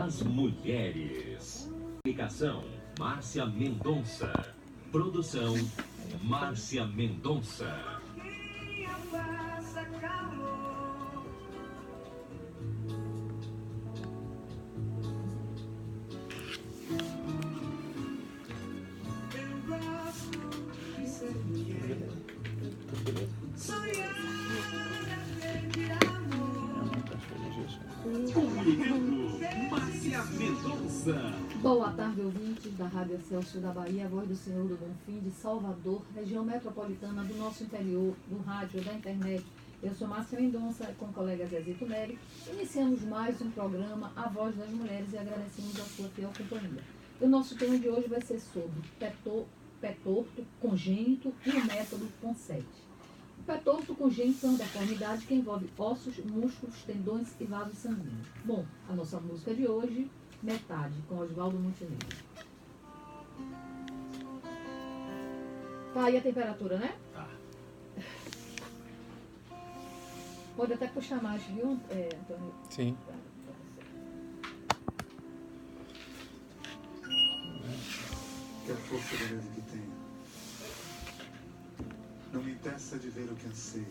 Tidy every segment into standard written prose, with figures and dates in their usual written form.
das mulheres. Comunicação, Márcia Mendonça. Produção, Márcia Mendonça. Márcia Mendonça. Boa tarde, ouvintes da Rádio Excelsior da Bahia, a voz do Senhor do Bonfim, de Salvador, região metropolitana do nosso interior, do rádio, da internet. Eu sou Márcia Mendonça, com o colega Zezito Neri. Iniciamos mais um programa, A Voz das Mulheres, e agradecemos a sua fiel companhia. O nosso tema de hoje vai ser sobre pé torto, congênito e o método Ponseti. O pé torto congênito é uma deformidade que envolve ossos, músculos, tendões e vasos sanguíneos. Bom, a nossa música de hoje, Metade, com Oswaldo Montenegro. Tá aí a temperatura, né? Tá. Pode até puxar mais, viu, Antônio? Sim. Que a força da beleza que tenho não me impeça de ver o que anseio.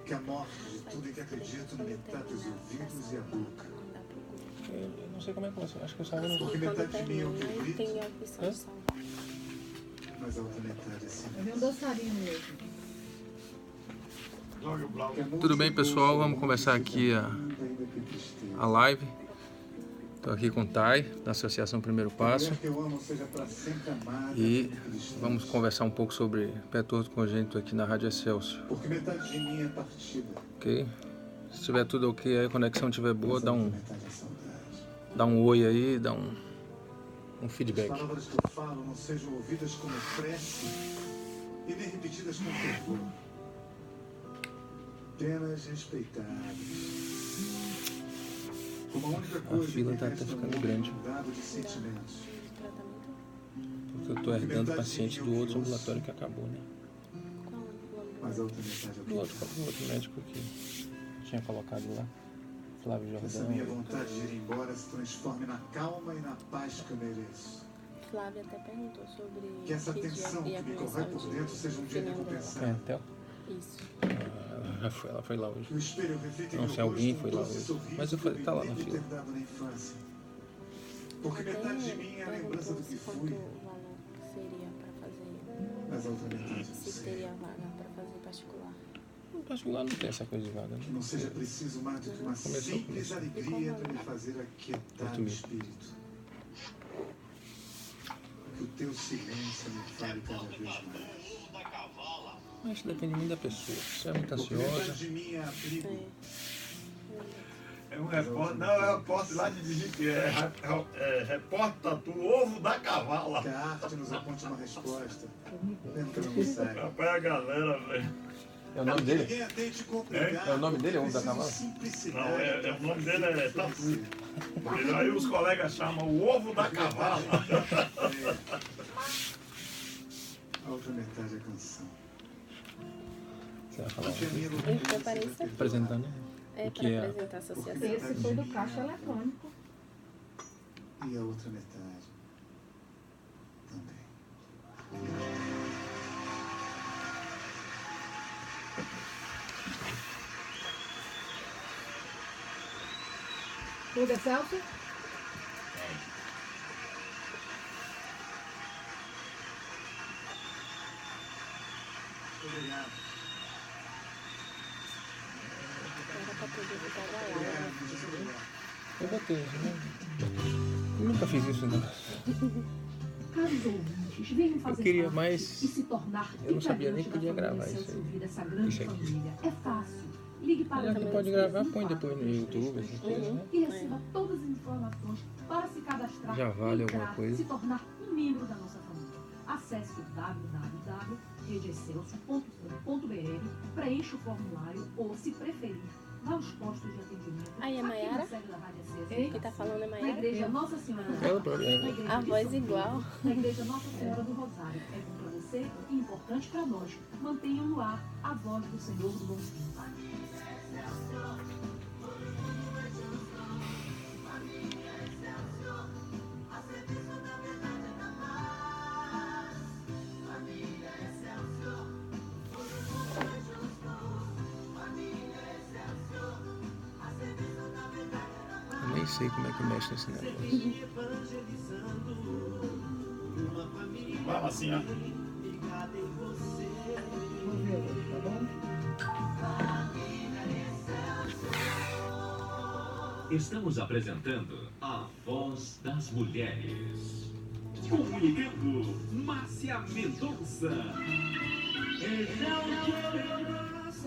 Que a morte de tudo em que acredito não me tape os ouvidos e a boca. Eu não sei como é que você. Acho que eu estava no. Porque metade de mim é o que eu grito, Tem a opção de salvar. mas a outra metade é Eu vi um silêncio. dançarino mesmo. Que amor Tudo bem, de pessoal? Deus Vamos começar aqui ainda que tristeza. a live. Estou aqui com o Tai, da Associação Primeiro Passo. A mulher que eu amo seja para sempre amada E e distante. vamos conversar um pouco sobre pé torto congênito aqui na Rádio Excelsior. Porque metade de mim é partida. Ok? Se tiver tudo ok, aí a conexão estiver boa, mas a dá outra um metade é saudade. oi aí, dá um As feedback. palavras que eu falo não sejam ouvidas como prece e nem repetidas com fervor. Apenas respeitadas. Como a única coisa fila que tá resta até no ficando mundo grande. inundado de sentimentos. Tratamento? Porque eu estou herdando paciente do outro ambulatório que acabou, né? Qual o Mas a outra metade é o que Do outro médico que tinha colocado lá, Flávio essa minha Jordão. vontade de ir embora se transforme na calma e na paz que eu mereço. Flávia até perguntou sobre Que essa dia tensão ia que me começar corrói o por dia, dentro seja um dia opinião dela. recompensado. Theo? Isso. Ela foi lá hoje. Que o espelho reflita em Não meu sei, alguém rosto foi um lá doce hoje. sorriso Mas eu falei, que tá lá me na lembra fila. ter dado na infância. Porque Até metade de mim é a lembrança do que perguntou-se fui, quanto o valor seria para fazer, mas a outra metade eu não se sei. teria vaga para fazer particular. No particular não tem essa coisa de vaga, Que né? não seja preciso mais do que uma simples alegria para me fazer aquietar o espírito. Que o teu silêncio me fale cada vez mais. Mas isso depende muito da pessoa. Se você é muito Porque metade ansiosa, de mim é abrigo, É um repórter, não, é um repórter lá de Digique, repórter tatu, ovo da cavala. que a arte nos aponte uma resposta, mesmo que eu não me saiba. Rapaz, a galera, velho. é o nome Que dele? ninguém atente complicado, É o nome dele, é Ovo da preciso Cavala? simplicidade Não, pra o nome dele é fazer Tatu. acontecer. Aí os colegas chamam o ovo da cavala. A outra metade é canção. Você vai falar Porque a minha Eu loucura preparei seja isso aqui. apresentando É o que para é apresentar a associação. Esse foi do caixa eletrônico. e a outra metade também. Tudo é Celso? Obrigado. Era para poder ficar da aula. Eu botei, né? Eu nunca fiz isso, não. Caros ouvintes, venham fazer Eu queria parte mais- e se tornar eu não sabia nem que integrante podia da família gravar isso Celso aí. Vida, essa grande Isso aqui. família. É fácil. Ligue para Já que o pode gravar, põe depois no YouTube, essas coisas, né? e receba todas as informações para se cadastrar, Já vale entrar, alguma coisa. se tornar um membro da nossa família. Acesse o www.redecelso.com.br, preencha o formulário ou, se preferir, vá aos postos de atendimento. Aí é aqui Maiara? na sede da Rádio Excelsior. Quem tá falando é Na Maiara? igreja Nossa Senhora do Qual o Rosário, problema? na igreja A de voz São Pedro, igual. na igreja Nossa Senhora do Rosário. É bom para você e importante para nós. Mantenham no ar a voz do Senhor do Bom Fim. sei como é que mexe nesse negócio. Vamos assim, ó. Vamos ver hoje, tá bom? Estamos apresentando a Voz das Mulheres. Comunicando, Márcia Mendonça.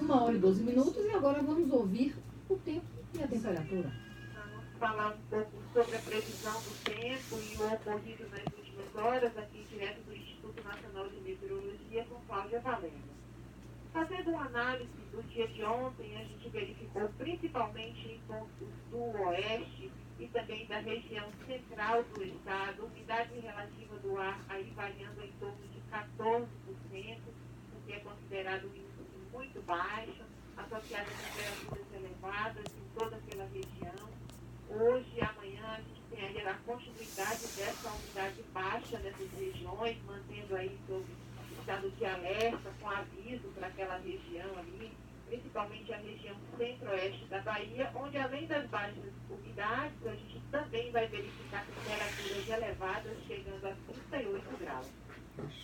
1h12 e agora vamos ouvir o tempo e a temperatura. Vamos falar um pouco sobre a previsão do tempo e o ocorrido nas últimas horas, aqui direto do Instituto Nacional de Meteorologia, com Cláudia Valena. Fazendo uma análise do dia de ontem, a gente verificou principalmente em pontos do oeste e também da região central do estado, umidade relativa do ar aí variando em torno de 14%, o que é considerado um índice muito baixo, associado a temperaturas elevadas em toda aquela região. Hoje e amanhã a gente tem aí a continuidade dessa umidade baixa nessas regiões, mantendo aí sob estado de alerta, com aviso para aquela região ali, principalmente a região centro-oeste da Bahia, onde além das baixas umidades, a gente também vai verificar temperaturas elevadas, chegando a 38 graus.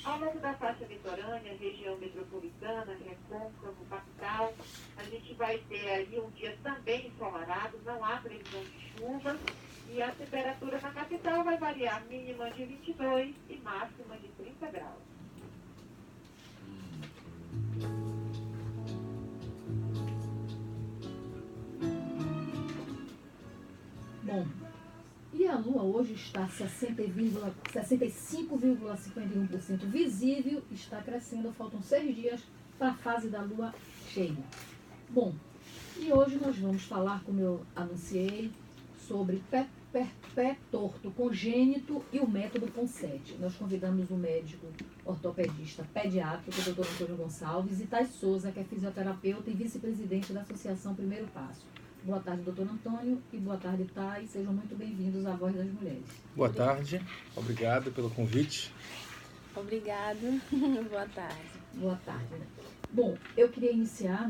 Ao longo da faixa litorânea, região metropolitana, Recôncavo, capital, a gente vai ter aí um dia também ensolarado, não há previsão de chuvas, e a temperatura na capital vai variar mínima de 22 e máxima de 30 graus. Bom, e a Lua hoje está 65,51% visível, está crescendo, faltam 6 dias para a fase da Lua cheia. Bom, e hoje nós vamos falar, como eu anunciei, sobre pé torto congênito e o método Ponseti. Nós convidamos o médico ortopedista pediátrico, o Dr. Antônio Gonçalves, e Thais Souza, que é fisioterapeuta e vice-presidente da Associação Primeiro Passo. Boa tarde, doutor Antônio, e boa tarde, Thais. Sejam muito bem-vindos à Voz das Mulheres. Boa tarde, obrigado pelo convite. Obrigado. Boa tarde. Boa tarde. Bom, eu queria iniciar,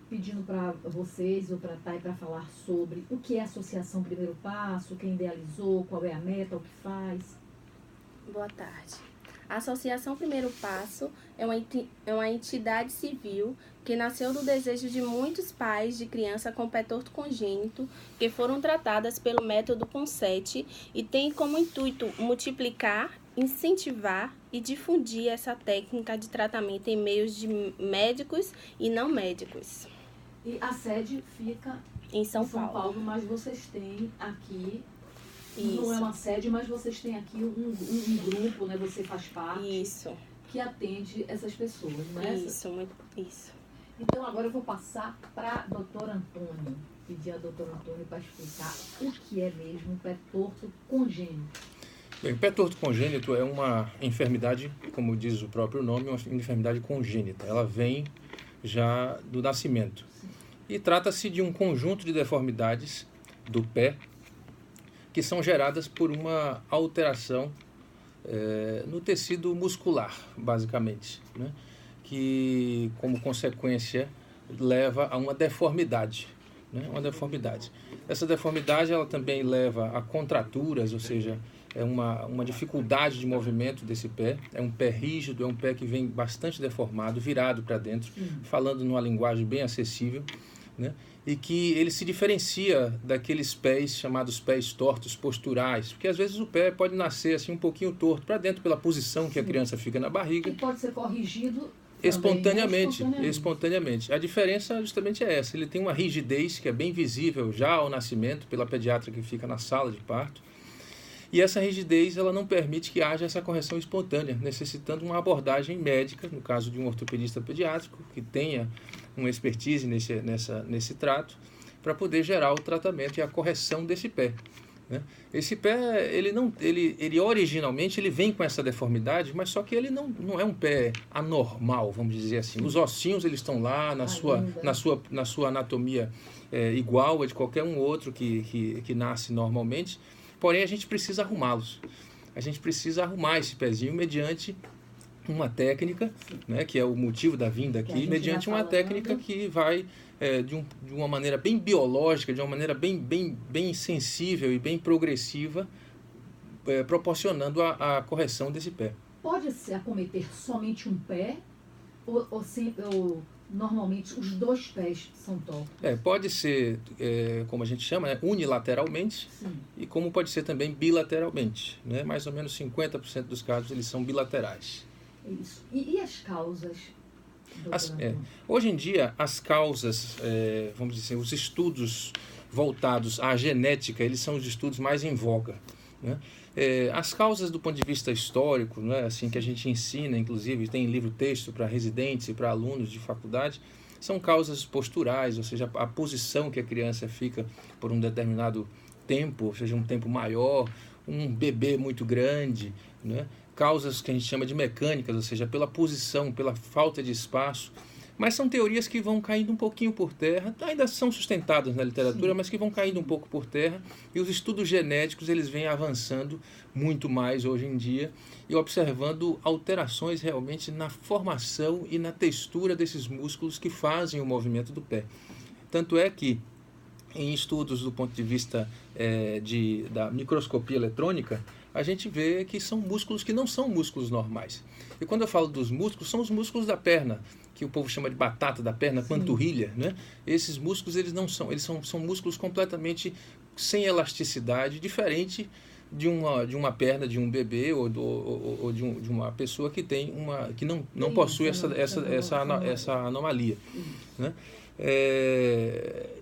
pedindo para vocês ou para a Thay para falar sobre o que é a Associação Primeiro Passo, quem idealizou, qual é a meta, o que faz. Boa tarde. A Associação Primeiro Passo é uma entidade civil que nasceu do desejo de muitos pais de criança com pé torto congênito que foram tratadas pelo método Ponseti e tem como intuito multiplicar, incentivar e difundir essa técnica de tratamento em meios de médicos e não médicos. E a sede fica Em São Paulo. mas vocês têm aqui, Isso. não é uma sede, mas vocês têm aqui um grupo, você faz parte, Isso. que atende essas pessoas, não é? Isso. Então agora eu vou passar para doutor Antônio, pedir a doutor Antônio para explicar o que é mesmo pé torto congênito. Bem, pé torto congênito é uma enfermidade, como diz o próprio nome, uma enfermidade congênita. Ela vem já do nascimento. E trata-se de um conjunto de deformidades do pé que são geradas por uma alteração no tecido muscular, basicamente, né? Que, como consequência, leva a uma deformidade, né? Uma deformidade. Essa deformidade ela também leva a contraturas, ou seja, é uma dificuldade de movimento desse pé. É um pé rígido, é um pé que vem bastante deformado, virado para dentro, falando numa linguagem bem acessível, né? E que ele se diferencia daqueles pés chamados pés tortos posturais, porque às vezes o pé pode nascer assim um pouquinho torto para dentro pela posição que a criança fica na barriga. E pode ser corrigido espontaneamente. A diferença justamente é essa. Ele tem uma rigidez que é bem visível já ao nascimento pela pediatra que fica na sala de parto. E essa rigidez ela não permite que haja essa correção espontânea, necessitando uma abordagem médica, no caso de um ortopedista pediátrico, que tenha uma expertise nesse trato, para poder gerar o tratamento e a correção desse pé, né? Esse pé, ele originalmente ele vem com essa deformidade, mas só que ele não é um pé anormal, vamos dizer assim. Os ossinhos eles estão lá na sua anatomia igual a de qualquer um outro que nasce normalmente, porém a gente precisa arrumá-los. A gente precisa arrumar esse pezinho mediante uma técnica, né, que é o motivo da vinda Que a aqui, gente mediante vai uma falando. técnica que vai de uma maneira bem biológica, de uma maneira bem sensível e bem progressiva, proporcionando a correção desse pé. Pode-se acometer somente um pé ou normalmente os dois pés são tortos? Pode ser, como a gente chama, né, unilateralmente, Sim. e como pode ser também bilateralmente. Né? Mais ou menos 50% dos casos eles são bilaterais. Isso. E as causas? doutor Hoje em dia, as causas, vamos dizer, os estudos voltados à genética, eles são os estudos mais em voga. Né? As causas do ponto de vista histórico, né, assim que a gente ensina, inclusive tem livro-texto para residentes e para alunos de faculdade, são causas posturais, ou seja, a posição que a criança fica por um determinado tempo, ou seja, um tempo maior, um bebê muito grande, né? Causas que a gente chama de mecânicas, ou seja, pela posição, pela falta de espaço. Mas são teorias que vão caindo um pouquinho por terra, ainda são sustentadas na literatura, Sim. mas que vão caindo um pouco por terra, e os estudos genéticos eles vêm avançando muito mais hoje em dia e observando alterações realmente na formação e na textura desses músculos que fazem o movimento do pé. Tanto é que em estudos do ponto de vista da microscopia eletrônica, a gente vê que são músculos que não são músculos normais. E quando eu falo dos músculos, são os músculos da perna, que o povo chama de batata da perna, panturrilha, né? Esses músculos eles não são, eles são músculos completamente sem elasticidade, diferente de uma perna de um bebê ou de uma pessoa que tem que não possui essa anomalia, né?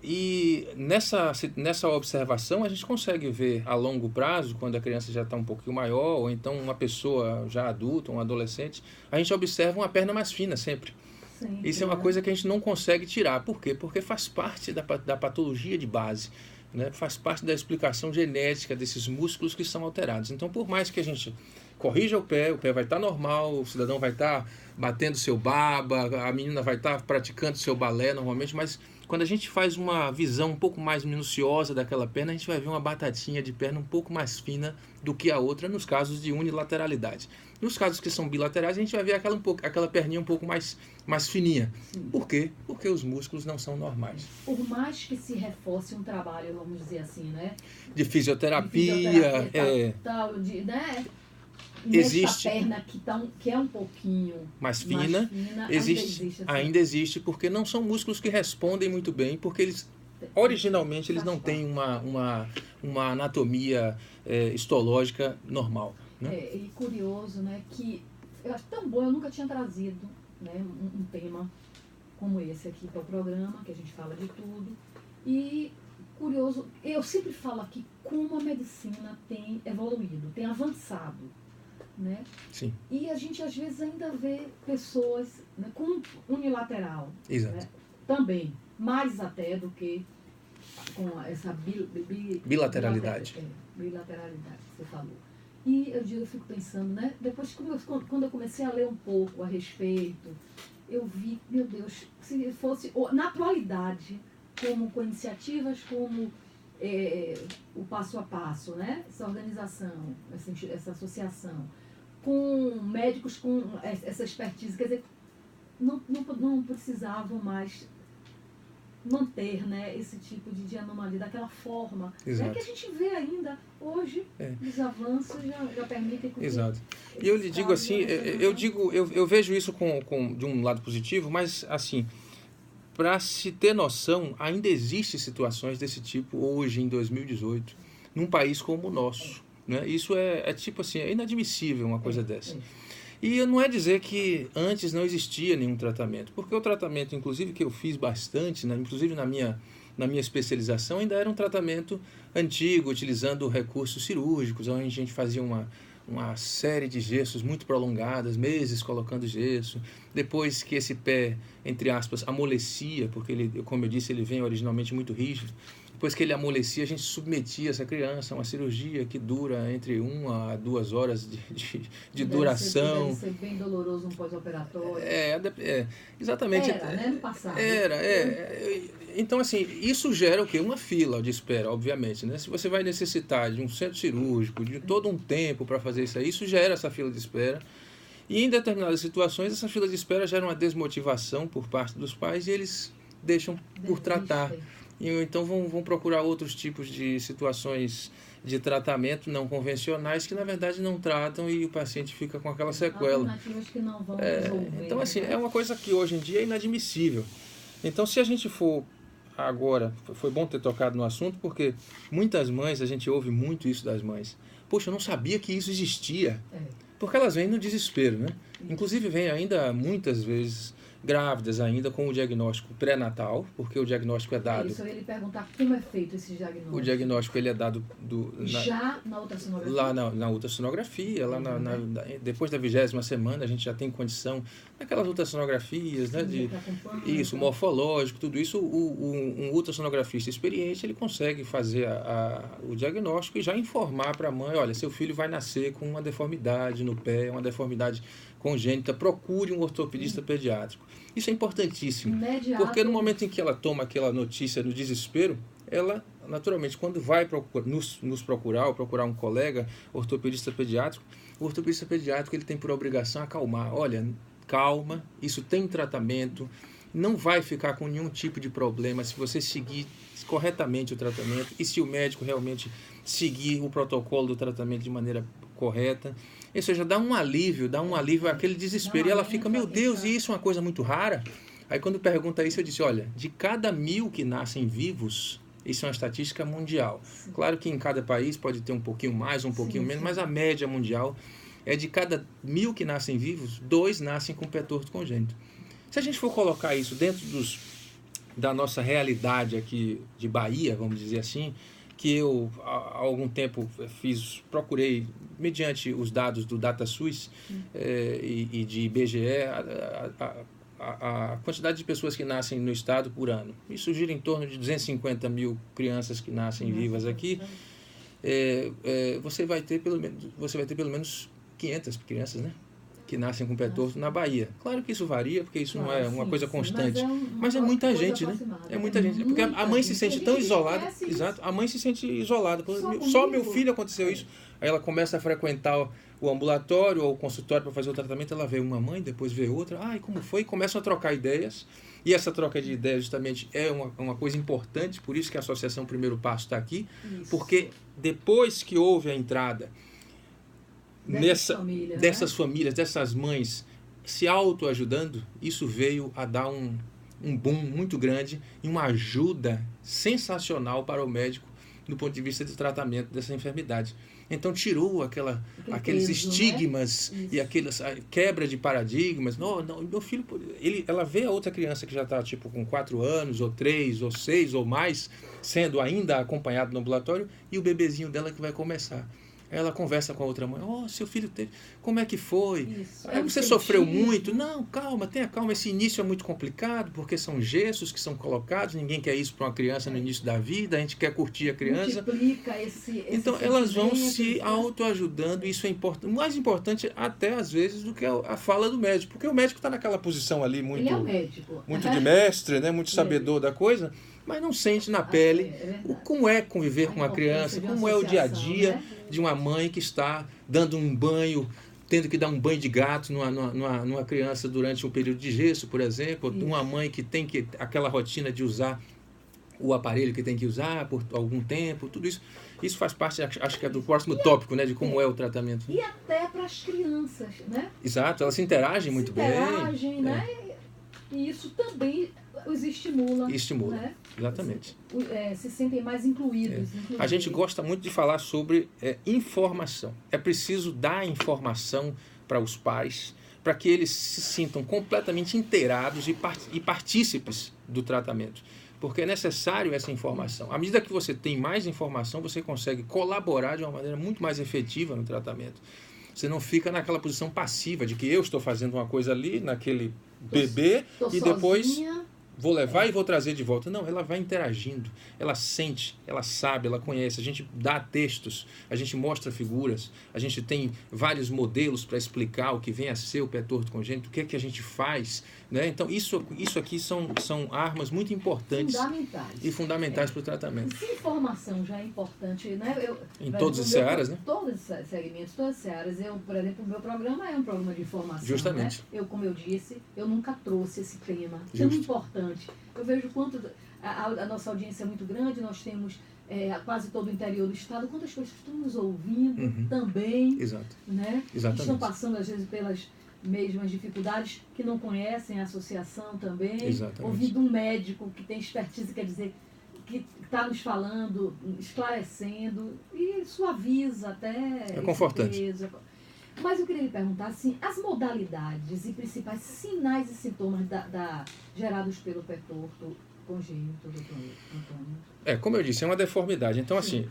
E nessa observação a gente consegue ver a longo prazo, quando a criança já está um pouquinho maior, ou então uma pessoa já adulta, um adolescente, a gente observa uma perna mais fina sempre. Sim, Isso é uma coisa que a gente não consegue tirar. Por quê? Porque faz parte da patologia de base, né? Faz parte da explicação genética desses músculos que são alterados. Então, por mais que a gente corrija o pé vai estar normal, o cidadão vai estar batendo seu baba, a menina vai estar praticando seu balé normalmente, mas quando a gente faz uma visão um pouco mais minuciosa daquela perna, a gente vai ver uma batatinha de perna um pouco mais fina do que a outra nos casos de unilateralidade. Nos casos que são bilaterais, a gente vai ver aquela perninha um pouco mais fininha. Sim. Por quê? Porque os músculos não são normais. Por mais que se reforce um trabalho, vamos dizer assim, né? De fisioterapia, né? Existe Nessa perna que é um pouquinho mais fina, ainda existe, porque não são músculos que respondem muito bem, porque eles originalmente eles não têm uma anatomia histológica normal. Né? E curioso, né, que eu acho tão bom, eu nunca tinha trazido, né, um tema como esse aqui para o programa, que a gente fala de tudo. E curioso, eu sempre falo aqui como a medicina tem evoluído, tem avançado. Né? Sim. E a gente às vezes ainda vê pessoas, né, com unilateral. Exato. Né? Também, mais até do que com essa bilateralidade. Bilateralidade que você falou. E eu fico pensando, né? Depois quando eu comecei a ler um pouco a respeito, eu vi, meu Deus, se fosse na atualidade, com iniciativas como o passo a passo, né? Essa organização, essa associação, com médicos com essa expertise, quer dizer, não precisavam mais manter, né, esse tipo de anomalia daquela forma. É que a gente vê ainda hoje, os avanços já permitem que... Exato. E eu lhe digo assim, eu vejo isso de um lado positivo, mas assim, para se ter noção, ainda existem situações desse tipo hoje, em 2018, num país como o nosso. Né? Isso tipo assim, é inadmissível uma coisa dessa. E não é dizer que antes não existia nenhum tratamento, porque o tratamento, inclusive, que eu fiz bastante, né, inclusive na minha especialização, ainda era um tratamento antigo, utilizando recursos cirúrgicos, onde a gente fazia uma série de gessos muito prolongadas, meses colocando gesso. Depois que esse pé, entre aspas, amolecia, porque ele, como eu disse, ele vem originalmente muito rígido. Depois que ele amolecia, a gente submetia essa criança a uma cirurgia que dura entre 1 a 2 horas de duração. Deve ser bem doloroso um pós-operatório. Exatamente. Era, né, no passado. Então, assim, isso gera o quê? Uma fila de espera, obviamente, né? Se você vai necessitar de um centro cirúrgico, de todo um tempo para fazer isso gera essa fila de espera. E em determinadas situações, essa fila de espera gera uma desmotivação por parte dos pais e eles deixam por tratar. E então vão procurar outros tipos de situações de tratamento não convencionais que, na verdade, não tratam e o paciente fica com aquela sequela. Alternativas que não vão resolver. Então, assim, é uma coisa que hoje em dia é inadmissível. Então, se a gente for agora, foi bom ter tocado no assunto, porque muitas mães, a gente ouve muito isso das mães. Poxa, eu não sabia que isso existia. Porque elas vêm no desespero, né? Inclusive, vêm ainda muitas vezes grávidas ainda com o diagnóstico pré-natal, porque o diagnóstico é dado... Isso, eu ia lhe perguntar como é feito esse diagnóstico. O diagnóstico ele é dado... Já na ultrassonografia? Lá na ultrassonografia, lá depois da 20ª semana, a gente já tem condição, naquelas ultrassonografias, né? Isso, morfológico, tudo isso, um ultrassonografista experiente, ele consegue fazer o diagnóstico e já informar para a mãe, olha, seu filho vai nascer com uma deformidade no pé, uma deformidade congênita, procure um ortopedista pediátrico. Isso é importantíssimo, porque no momento em que ela toma aquela notícia no desespero, ela, naturalmente, quando vai nos procurar ou procurar um colega ortopedista pediátrico, o ortopedista pediátrico ele tem por obrigação acalmar. Olha, calma, isso tem tratamento, não vai ficar com nenhum tipo de problema se você seguir corretamente o tratamento e se o médico realmente seguir o protocolo do tratamento de maneira correta. Ou seja, dá um alívio àquele desespero. E ela fica, meu Deus, e isso é uma coisa muito rara? Aí quando pergunta isso, eu disse, olha, de cada 1.000 que nascem vivos, isso é uma estatística mundial. Claro que em cada país pode ter um pouquinho mais, um pouquinho menos, mas a média mundial é de cada 1.000 que nascem vivos, 2 nascem com pé torto congênito. Se a gente for colocar isso dentro da nossa realidade aqui de Bahia, vamos dizer assim, que eu há algum tempo procurei, mediante os dados do DataSUS e de IBGE, a quantidade de pessoas que nascem no estado por ano. Isso gira em torno de 250 mil crianças que nascem vivas aqui. Você vai ter pelo menos 500 crianças, né? Que nascem com pé torto na Bahia. Claro que isso varia, porque isso não é uma coisa constante. Mas é muita gente, né? É muita gente. Porque a mãe se sente tão isolada. Exato. A mãe se sente isolada. Só meu filho aconteceu isso. Aí ela começa a frequentar o ambulatório ou o consultório para fazer o tratamento. Ela vê uma mãe, depois vê outra. E como foi? E começam a trocar ideias. E essa troca de ideias justamente é uma coisa importante. Por isso que a Associação Primeiro Passo está aqui. Isso. Porque depois que houve a entrada dessas famílias, dessas mães se autoajudando, isso veio a dar um boom muito grande e uma ajuda sensacional para o médico do ponto de vista de tratamento dessa enfermidade. Então tirou aqueles estigmas, né? E a quebra de paradigmas. Não, meu filho, ela vê a outra criança que já está tipo com 4 anos, ou 3, ou 6, ou mais, sendo ainda acompanhado no ambulatório, e o bebezinho dela que vai começar. Ela conversa com a outra mãe, seu filho teve, como é que foi? Você sofreu muito? Não, tenha calma, esse início é muito complicado, porque são gessos que são colocados, ninguém quer isso para uma criança no início da vida, a gente quer curtir a criança. Multiplica esse então, elas vão se autoajudando, isso é importante, mais importante até às vezes do que a fala do médico, porque o médico está naquela posição ali muito, ele é um médico. Muito de mestre, né, muito sabedor da coisa, mas não sente na pele como é conviver com uma criança, como é o dia a dia, né? De uma mãe que está dando um banho, tendo que dar um banho de gato numa criança durante um período de gesso, por exemplo, isso. Uma mãe que tem aquela rotina de usar o aparelho que tem que usar por algum tempo, tudo isso. Isso faz parte, acho que é do próximo tópico, né, de como é o tratamento. E até para as crianças, né? Exato, elas se interagem muito bem. Né? E isso também os estimula. Estimula, né? Exatamente. Se sentem mais incluídos. A gente gosta muito de falar sobre informação. É preciso dar informação para os pais, para que eles se sintam completamente inteirados e partícipes do tratamento. Porque é necessário essa informação. À medida que você tem mais informação, você consegue colaborar de uma maneira muito mais efetiva no tratamento. Você não fica naquela posição passiva de que eu estou fazendo uma coisa ali, naquele bebê, e depois vou levar e vou trazer de volta. Não, ela vai interagindo, ela sente, ela sabe, ela conhece. A gente dá textos, a gente mostra figuras, a gente tem vários modelos para explicar o que vem a ser o pé torto congênito, o que é que a gente faz, né? Então, isso aqui são armas muito importantes e fundamentais para o tratamento. Se informação já é importante, né? Em todas as searas, né? Todos os segmentos, todas as searas. Por exemplo, o meu programa é um programa de informação. Justamente. Né? Como eu disse, eu nunca trouxe esse tema tão importante. Eu vejo quanto a nossa audiência é muito grande, nós temos quase todo o interior do estado, quantas pessoas estão nos ouvindo também. Exato. Né? Exatamente. Estão passando, às vezes, pelas mesmas dificuldades, que não conhecem a associação também. Exatamente. Ouvindo um médico que tem expertise, quer dizer, que está nos falando, esclarecendo, e suaviza até. É confortante. Mas eu queria lhe perguntar, assim, as modalidades e principais sinais e sintomas gerados pelo pé torto congênito, doutor Antônio? Como eu disse, é uma deformidade. Então, assim,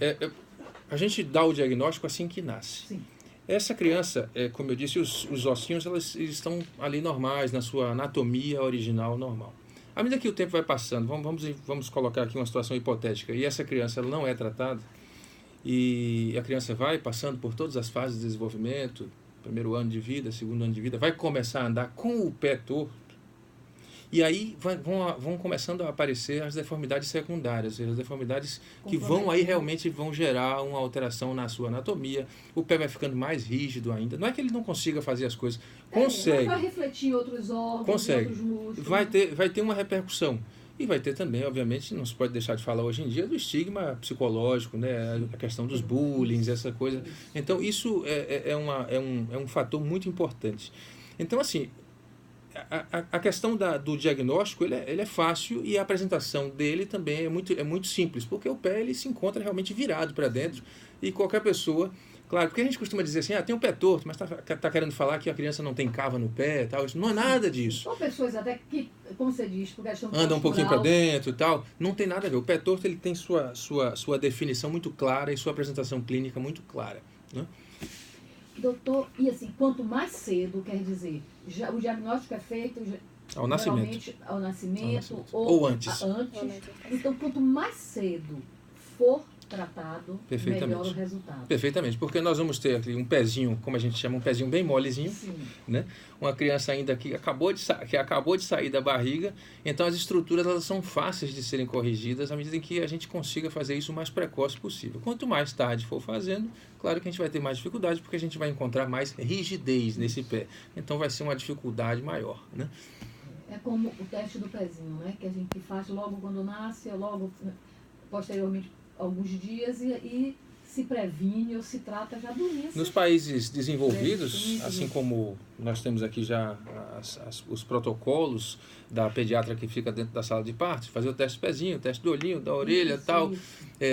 a gente dá o diagnóstico assim que nasce. Sim. Essa criança, como eu disse, os ossinhos eles estão ali normais, na sua anatomia original normal. À medida que o tempo vai passando, vamos colocar aqui uma situação hipotética, e essa criança ela não é tratada, e a criança vai passando por todas as fases de desenvolvimento, primeiro ano de vida, segundo ano de vida, vai começar a andar com o pé torto, e aí vão começando a aparecer as deformidades secundárias, as deformidades que realmente vão gerar uma alteração na sua anatomia, o pé vai ficando mais rígido ainda. Não é que ele não consiga fazer as coisas, consegue. Vai refletir em outros órgãos, consegue. Outros músculos. Vai ter uma repercussão. E vai ter também, obviamente, não se pode deixar de falar hoje em dia do estigma psicológico, né? A questão dos bullying, essa coisa. Então, isso é um fator muito importante. Então, assim, a questão do diagnóstico ele é fácil, e a apresentação dele também é muito simples, porque o pé ele se encontra realmente virado para dentro, e qualquer pessoa, claro, porque a gente costuma dizer assim, tem um pé torto, mas tá querendo falar que a criança não tem cava no pé, tal. Isso não é nada disso. São pessoas até que, como você diz, por questão anda um pouquinho para dentro e tal, não tem nada a ver. O pé torto ele tem sua definição muito clara e sua apresentação clínica muito clara, né? Doutor, e assim, quanto mais cedo, quer dizer, o diagnóstico é feito ao nascimento ou antes. Então, quanto mais cedo for tratado, melhor o resultado. Perfeitamente, porque nós vamos ter aqui um pezinho, como a gente chama, um pezinho bem molezinho, né? Uma criança ainda que acabou de sair da barriga, então as estruturas elas são fáceis de serem corrigidas à medida em que a gente consiga fazer isso o mais precoce possível. Quanto mais tarde for fazendo, claro que a gente vai ter mais dificuldade, porque a gente vai encontrar mais rigidez nesse pé, então vai ser uma dificuldade maior, né? É como o teste do pezinho, né? Que a gente faz logo quando nasce, logo posteriormente alguns dias, e se previne ou se trata já doença. Nos países desenvolvidos, assim como nós temos aqui já os protocolos da pediatra que fica dentro da sala de partos, fazer o teste do pezinho, o teste do olhinho, da orelha e tal,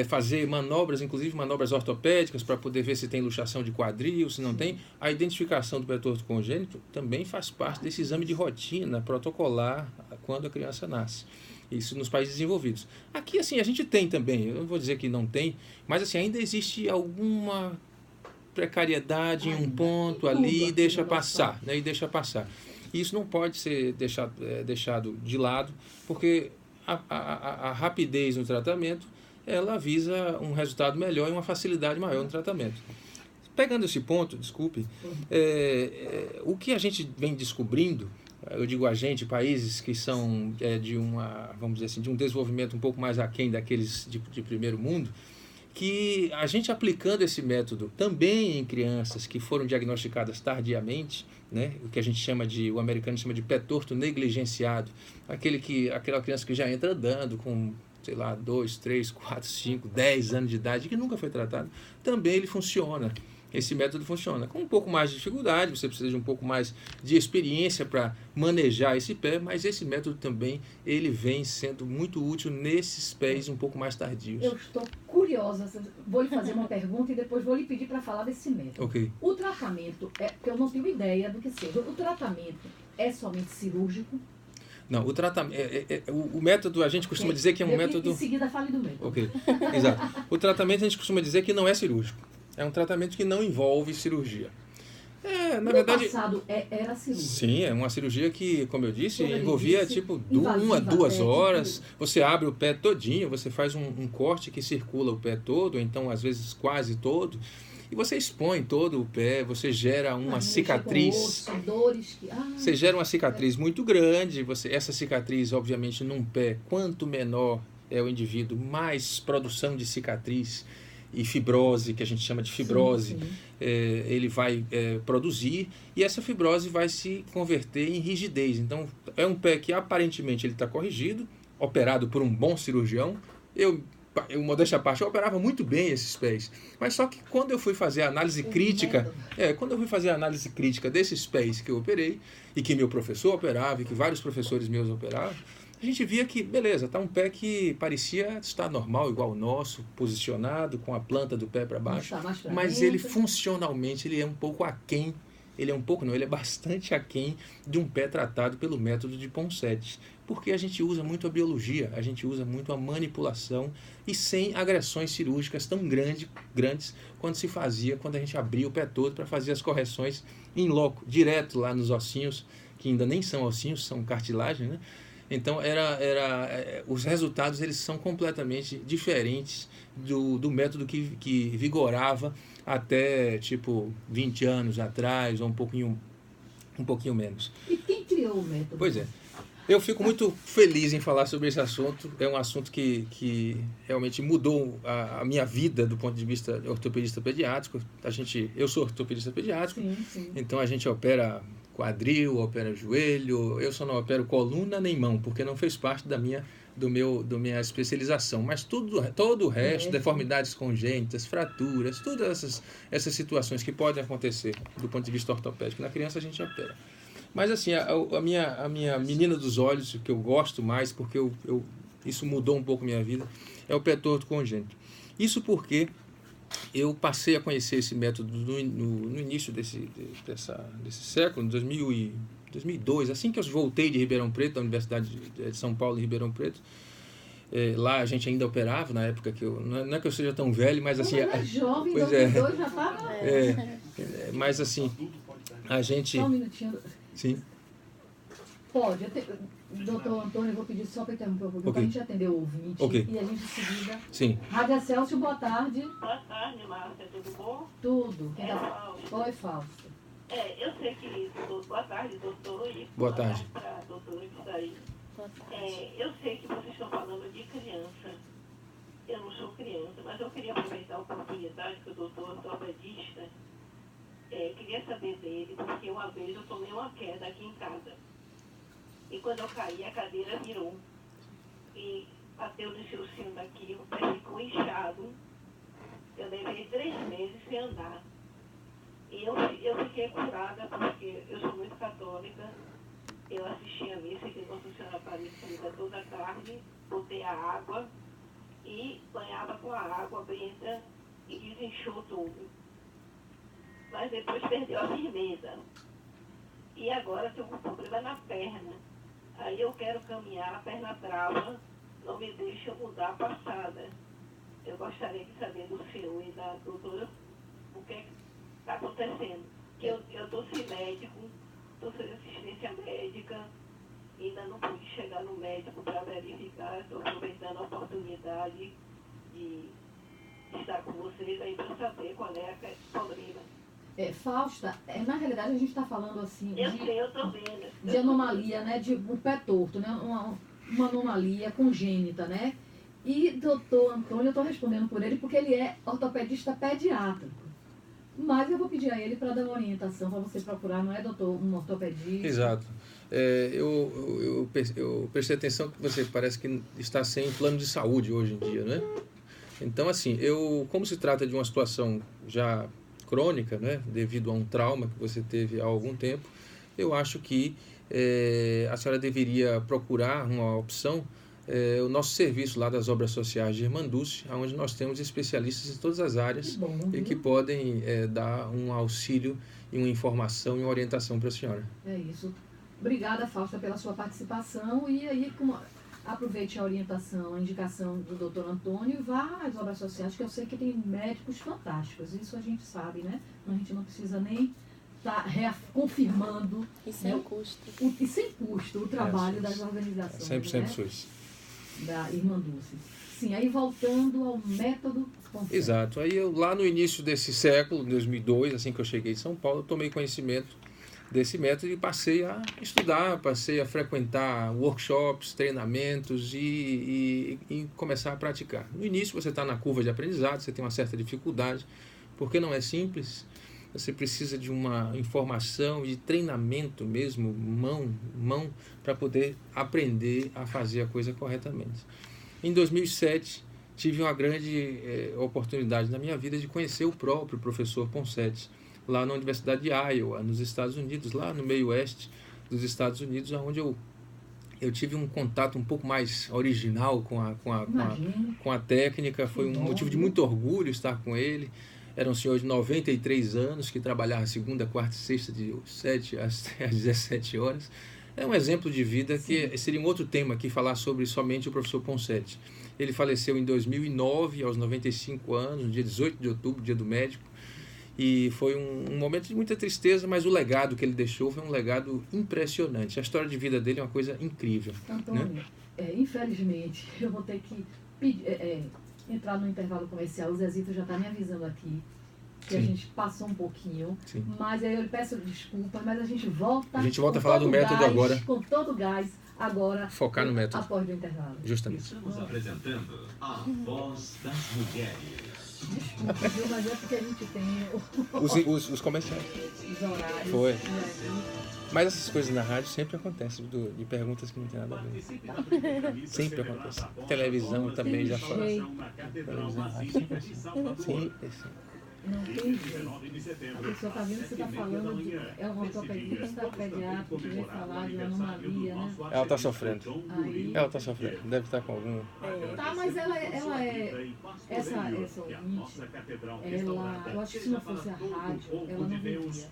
fazer manobras, inclusive manobras ortopédicas para poder ver se tem luxação de quadril, se não tem. A identificação do pé torto congênito também faz parte desse exame de rotina protocolar quando a criança nasce. Isso nos países desenvolvidos. Aqui, assim, a gente tem também, eu não vou dizer que não tem, mas assim, ainda existe alguma precariedade em um ponto ali, e deixa passar, né? E isso não pode ser deixado de lado, porque a rapidez no tratamento, ela visa um resultado melhor e uma facilidade maior no tratamento. Pegando esse ponto, desculpe, o que a gente vem descobrindo, eu digo a gente, países que são vamos dizer assim, de um desenvolvimento um pouco mais aquém daqueles de primeiro mundo, que a gente aplicando esse método também em crianças que foram diagnosticadas tardiamente, né, o que a gente o americano chama de pé torto negligenciado, aquela criança que já entra andando com, sei lá, 2, 3, 4, 5, 10 anos de idade, que nunca foi tratado, também ele funciona. Esse método funciona com um pouco mais de dificuldade, você precisa de um pouco mais de experiência para manejar esse pé, mas esse método também ele vem sendo muito útil nesses pés um pouco mais tardios. Eu estou curiosa, vou lhe fazer uma pergunta e depois vou lhe pedir para falar desse método. Okay. O tratamento, porque eu não tenho ideia do que seja, o tratamento é somente cirúrgico? Não, o tratamento, o método, a gente costuma dizer que é um método... Em seguida fale do método. Ok, exato. O tratamento a gente costuma dizer que não é cirúrgico. É um tratamento que não envolve cirurgia. Na verdade... No passado era cirúrgica. Sim, é uma cirurgia que, como eu disse, Como ele envolvia disse, tipo invasiva 1 a 2 até, horas. tipo- Você abre o pé todinho, você faz um corte que circula o pé todo, ou então às vezes quase todo, e você expõe todo o pé, você gera uma Imagina, cicatriz. mexer com osso, dores que... Você gera uma cicatriz muito grande. Essa cicatriz, obviamente, num pé, quanto menor é o indivíduo, mais produção de cicatriz e fibrose, que a gente chama de fibrose, Sim, sim. ele vai produzir, e essa fibrose vai se converter em rigidez. Então, é um pé que aparentemente ele está corrigido, operado por um bom cirurgião. Eu modéstia à parte, eu operava muito bem esses pés. Mas só que quando eu fui fazer a análise crítica, quando eu fui fazer a análise crítica desses pés que eu operei, e que meu professor operava, e que vários professores meus operavam, a gente via que, beleza, tá um pé que parecia estar normal, igual o nosso, posicionado, com a planta do pé para baixo, Está mais pra mas dentro. ele funcionalmente ele é um pouco aquém, ele é bastante aquém de um pé tratado pelo método de Ponseti, porque a gente usa muito a biologia, a gente usa muito a manipulação e sem agressões cirúrgicas tão grandes quanto se fazia quando a gente abria o pé todo para fazer as correções em loco, direto lá nos ossinhos, que ainda nem são ossinhos, são cartilagem, né? Então, os resultados eles são completamente diferentes do método que vigorava até, tipo, 20 anos atrás, ou um pouquinho menos. E quem criou o método? Pois é. Eu fico muito feliz em falar sobre esse assunto. É um assunto que realmente mudou a minha vida do ponto de vista de ortopedista pediátrico. Eu sou ortopedista pediátrico, Sim. então a gente opera quadril, opera joelho. Eu só não opero coluna nem mão, porque não fez parte da minha especialização. Mas todo o resto, deformidades congênitas, fraturas, todas essas situações que podem acontecer do ponto de vista ortopédico, na criança a gente opera. Mas assim, a minha menina dos olhos, que eu gosto mais, porque isso mudou um pouco a minha vida, é o pé torto congênito. Isso porque eu passei a conhecer esse método no início desse século, em 2002, assim que eu voltei de Ribeirão Preto, da Universidade de São Paulo, em Ribeirão Preto. Lá a gente ainda operava, na época que não é que eu seja tão velho, mas assim... Mas é jovem, pois 2002 já estava... mas assim, a gente... Só um minutinho. Sim. Pode. Doutor Antônio, eu vou pedir só para interromper um pouquinho, para a gente atender o ouvinte. E a gente em seguida... Sim. Rádio Excelsior, boa tarde. Boa tarde, Márcia, tudo bom? Tudo. Fausto. Oi, Fausto. Eu sei que... Boa tarde, doutor. E boa tarde. Para a doutora que está aí. Eu sei que vocês estão falando de criança. Eu não sou criança, mas eu queria aproveitar a oportunidade que o doutor ortopedista queria saber dele, porque uma vez eu tomei uma queda aqui em casa. E quando eu caí, a cadeira virou. E bateu no chãozinho daqui, o pé ficou inchado. Eu levei 3 meses sem andar. E eu fiquei curada, porque eu sou muito católica. Eu assisti a missa que Nossa Senhora Aparecida toda tarde, botei a água e banhava com a água benta e desinchou tudo. Mas depois perdeu a firmeza. E agora tenho um problema na perna. Aí eu quero caminhar, a perna trava, não me deixa mudar a passada. Eu gostaria de saber do senhor e da doutora o que está acontecendo. Que eu estou sem médico, estou sem assistência médica, ainda não pude chegar no médico para verificar, estou aproveitando a oportunidade de estar com vocês aí para saber qual é o problema. Fausta, na realidade a gente está falando assim Eu tô vendo. de anomalia, né? De um pé torto, né? Uma anomalia congênita, né? E doutor Antônio, eu estou respondendo por ele porque ele é ortopedista pediátrico. Mas eu vou pedir a ele para dar uma orientação para você procurar, não é, doutor, um ortopedista? Exato. Eu prestei atenção que você parece que está sem plano de saúde hoje em dia, né? Então, assim, como se trata de uma situação já crônica, né, devido a um trauma que você teve há algum tempo, eu acho que a senhora deveria procurar uma opção, o nosso serviço lá das obras sociais de Irmanduce, onde nós temos especialistas em todas as áreas e que podem dar um auxílio e uma informação e uma orientação para a senhora. É isso. Obrigada, Fausta, pela sua participação e aí aproveite a orientação, a indicação do doutor Antônio e vá às obras sociais, que eu sei que tem médicos fantásticos, isso a gente sabe, né? A gente não precisa nem está confirmando, E sem né, custo. e sem custo o trabalho das organizações, 100% né, SUS. da Irmã Dulce. Sim, aí voltando ao método Ponset. Exato. Aí eu, lá no início desse século, 2002, assim que eu cheguei em São Paulo, eu tomei conhecimento desse método e passei a estudar, passei a frequentar workshops, treinamentos e começar a praticar. No início você está na curva de aprendizado, você tem uma certa dificuldade, porque não é simples. Você precisa de uma informação, de treinamento mesmo, mão, para poder aprender a fazer a coisa corretamente. Em 2007, tive uma grande oportunidade na minha vida de conhecer o próprio professor Ponset, lá na Universidade de Iowa, nos Estados Unidos, lá no meio oeste dos Estados Unidos, onde eu tive um contato um pouco mais original com a técnica. Foi um motivo de muito orgulho estar com ele. Era um senhor de 93 anos que trabalhava segunda, quarta e sexta de 7 às 17 horas. É um exemplo de vida que seria um outro tema aqui, falar sobre somente o professor Ponset. Ele faleceu em 2009, aos 95 anos, no dia 18 de outubro, dia do médico. E foi um momento de muita tristeza, mas o legado que ele deixou foi um legado impressionante. A história de vida dele é uma coisa incrível. Antônio, né? Infelizmente, eu vou ter que entrar no intervalo comercial. O Zezito já está me avisando aqui que a gente passou um pouquinho. Sim. Mas aí eu lhe peço desculpas, mas a gente volta a falar do método agora. Com todo gás, agora. Focar no método. Após o intervalo. Justamente. Estamos apresentando a Voz das Mulheres. Desculpa, viu? Mas é porque a gente tem Os comerciais. os horários. Foi. Né? Mas essas coisas na rádio sempre acontecem, de perguntas que não tem nada a ver. Sempre acontece. Televisão também já fala. Televisão, sim. Não tem jeito. A pessoa está vendo que você está falando de. É uma ortopedista pediatra que vem falar de anomalia, né? Ela está sofrendo. Aí, Ela está sofrendo. Deve estar com algum. tá, mas ela é. Essa ouvinte, eu acho que se não fosse a rádio, ela não viria.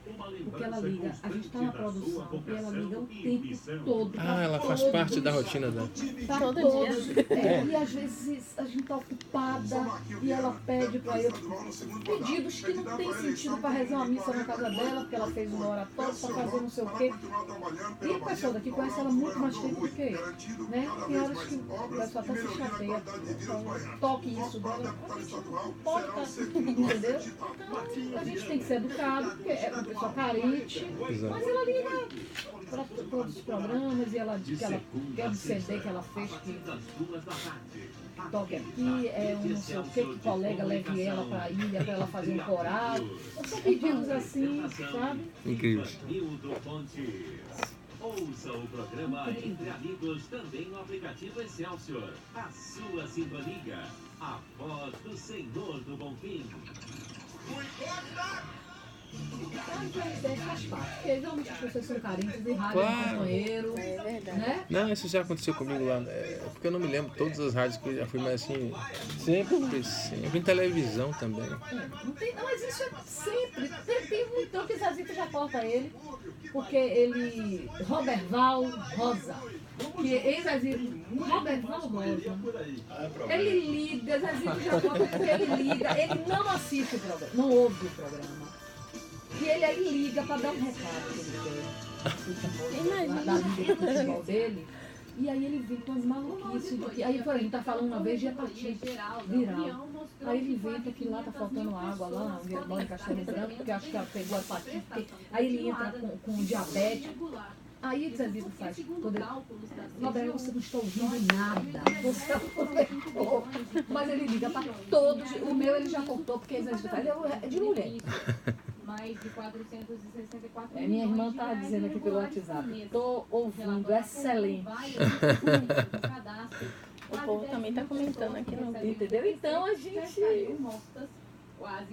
Porque ela liga, a gente está na produção e ela liga o tempo todo. Ah, ela faz parte da rotina dela. Tá Todo dia. E às vezes a gente está ocupada e ela pede para eu pedidos que não tem sentido para rezar uma missa na casa dela, porque ela fez uma oratória para fazer não sei o quê. E o pessoal daqui conhece ela muito mais tempo do que eu. Né? Tem horas que o pessoal até se chateia. Então, toque isso dela. Pode estar, entendeu? Então a gente tem que ser educado, porque é uma pessoa carente, mas ela liga para todos os programas e ela diz que ela quer um CD que ela fez que toque aqui, um não sei o que colega leve ela para a ilha para ela fazer um coral. São pedidos assim, sabe? Incrível. Ouça o programa Entre Amigos também no aplicativo Excelsior. A sua sintonia, a voz do Senhor do Bom Fim. Faz parte, porque realmente as pessoas são carentes de rádio, Claro. companheiro, É verdade. né? Não, isso já aconteceu comigo lá. Porque eu não me lembro todas as rádios que eu já fui, mas assim. Sempre em televisão também. Não tem, não, mas isso é sempre. Tem um então que o Zezito já corta ele, porque ele. Roberval Rosa. Que ex-Zezito. Roberval Rosa. Ele liga, Zezito já corta porque ele liga. Ele não assiste o programa, não ouve o programa. E ele aí liga para dar um recado que ele quer. Da liga do futebol dele. E aí ele vem com as maluquices. Aí a gente tá falando uma vez de hepatite viral. Aí ele inventa que lá tá faltando água lá em Castelo Branco, porque acho que ela pegou a hepatite. Aí ele entra com diabético. Aí o Zezito faz. Gabriel, você não está ouvindo nada. Você aproveitou. Mas ele liga para todos. O meu ele já cortou, porque o Zezito faz. É de mulher. Mais de 464 Minha irmã tá dizendo aqui pelo WhatsApp. Estou ouvindo, excelente. O povo também está comentando aqui no vídeo. Entendeu? Então a gente.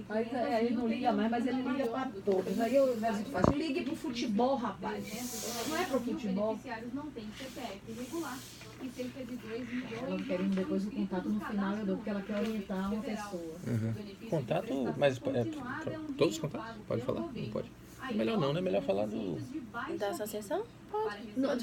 Mas aí não liga mais, mas ele liga para todos. Aí o Zezito faz. Ligue pro futebol, rapaz. Não é pro futebol. não têm CPF regular e cerca de 2 milhões. Ela querendo depois o contato no final, eu dou, porque ela quer orientar uma pessoa. Contato, mas todos os contatos? Pode falar? Não pode. Melhor não, né? Melhor falar do. Da associação? Dá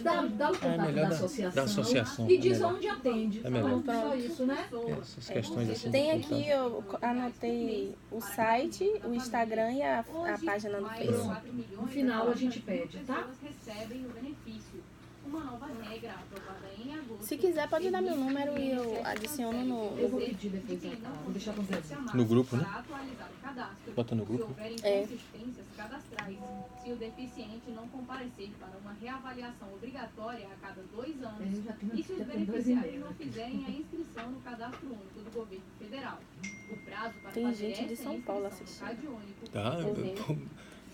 o contato melhor da associação é e diz melhor. onde atende. É melhor. Só isso, né? Essas questões assim. Tem aqui, eu anotei o site, o Instagram e a página no Facebook. No final a gente pede, tá? Recebem o benefício. Uma nova regra aprovada em agosto. Se quiser, pode dar meu número e eu adiciono Eu no. vou pedir depois, vou deixar com você. No grupo, né? Para atualizar o cadastro. Bota no grupo. Se houver É. inconsistências cadastrais, se o deficiente não comparecer para uma reavaliação obrigatória a cada 2 anos, Eu já tenho, e se os já tenho 2 beneficiários e-mails. não fizerem a inscrição no cadastro único do governo federal. O prazo para Tem fazer gente de essa São Paulo inscrição no assistindo. Cade Único Tá,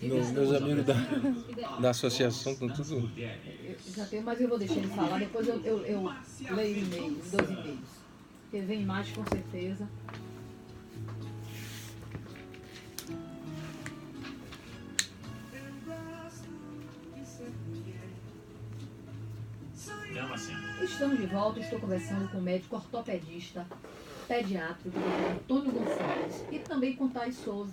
Uhum. meus amigos da associação estão tudo. Eu já tenho, mas eu vou deixar ele falar, depois eu leio o e-mail, os 2 e-mails. Porque vem mais com certeza. Estamos de volta, estou conversando com o médico ortopedista pediátrico, Dr. Antônio Gonçalves, e também com Thais Souza,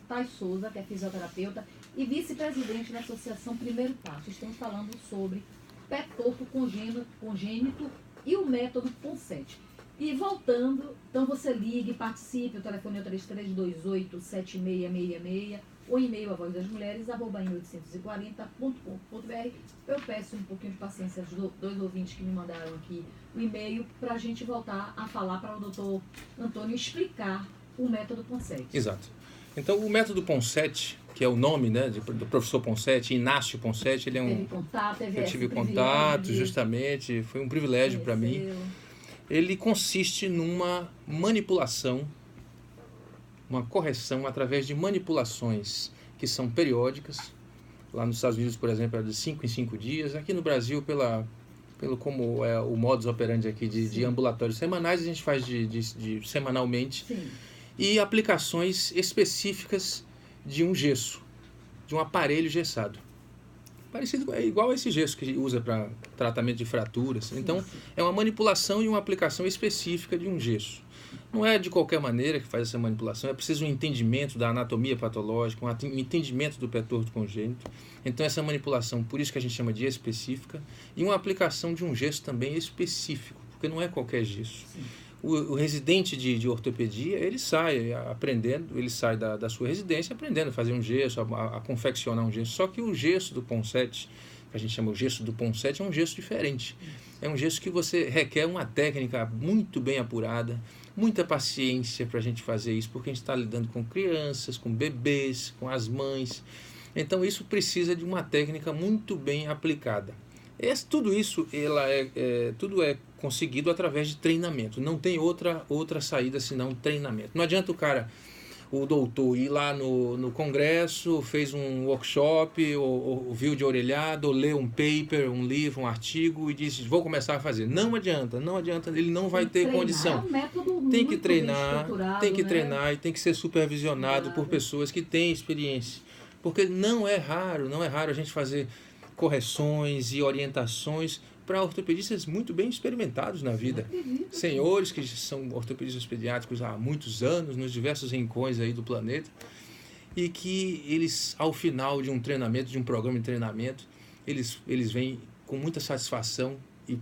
que é fisioterapeuta e vice-presidente da Associação Primeiro Passo. Estamos falando sobre pé torto congênito e o método Ponsete. E voltando, então você ligue, participe, o telefone é 3328-7666, o e-mail avozdasmulheres@em840.com.br. Eu peço um pouquinho de paciência aos 2 ouvintes que me mandaram aqui o e-mail para a gente voltar a falar para o doutor Antônio explicar o método Ponsete. Exato. Então, o método Ponsete, que é o nome, né, do professor Ponsete, Inácio Ponsete, ele é Teve contato, teve eu esse tive privilégio contato, de justamente, foi um privilégio para mim. conhecê-lo. Ele consiste numa manipulação, uma correção através de manipulações que são periódicas. Lá nos Estados Unidos, por exemplo, é de 5 em 5 dias. Aqui no Brasil, pelo como é o modus operandi aqui de ambulatórios semanais, a gente faz de semanalmente. Sim. E aplicações específicas de um gesso, de um aparelho gessado. Parecido, é igual a esse gesso que usa para tratamento de fraturas. Então, é uma manipulação e uma aplicação específica de um gesso. Não é de qualquer maneira que faz essa manipulação, é preciso um entendimento da anatomia patológica, um entendimento do pé torto congênito. Então, essa manipulação, por isso que a gente chama de específica, e uma aplicação de um gesso também específico, porque não é qualquer gesso. O residente de ortopedia, ele sai aprendendo, ele sai da sua residência aprendendo a fazer um gesso, a confeccionar um gesso. Só que o gesso do Ponsete, que a gente chama o gesso do Ponsete, é um gesso diferente. É um gesso que você requer uma técnica muito bem apurada, muita paciência para a gente fazer isso, porque a gente está lidando com crianças, com bebês, com as mães. Então isso precisa de uma técnica muito bem aplicada. Tudo isso tudo é conseguido através de treinamento. Não tem outra saída senão treinamento. Não adianta o doutor ir lá no congresso, fez um workshop, ou viu de orelhada, ou leu um paper, um livro, um artigo e disse, vou começar a fazer. Não adianta, ele não vai ter condição. É um método Tem que muito treinar, bem estruturado, e tem que ser supervisionado por pessoas que têm experiência. Porque não é raro a gente fazer correções e orientações para ortopedistas muito bem experimentados na vida. Senhores que são ortopedistas pediátricos há muitos anos, nos diversos rincões aí do planeta, e que eles, ao final de um treinamento, de um programa de treinamento, eles vêm com muita satisfação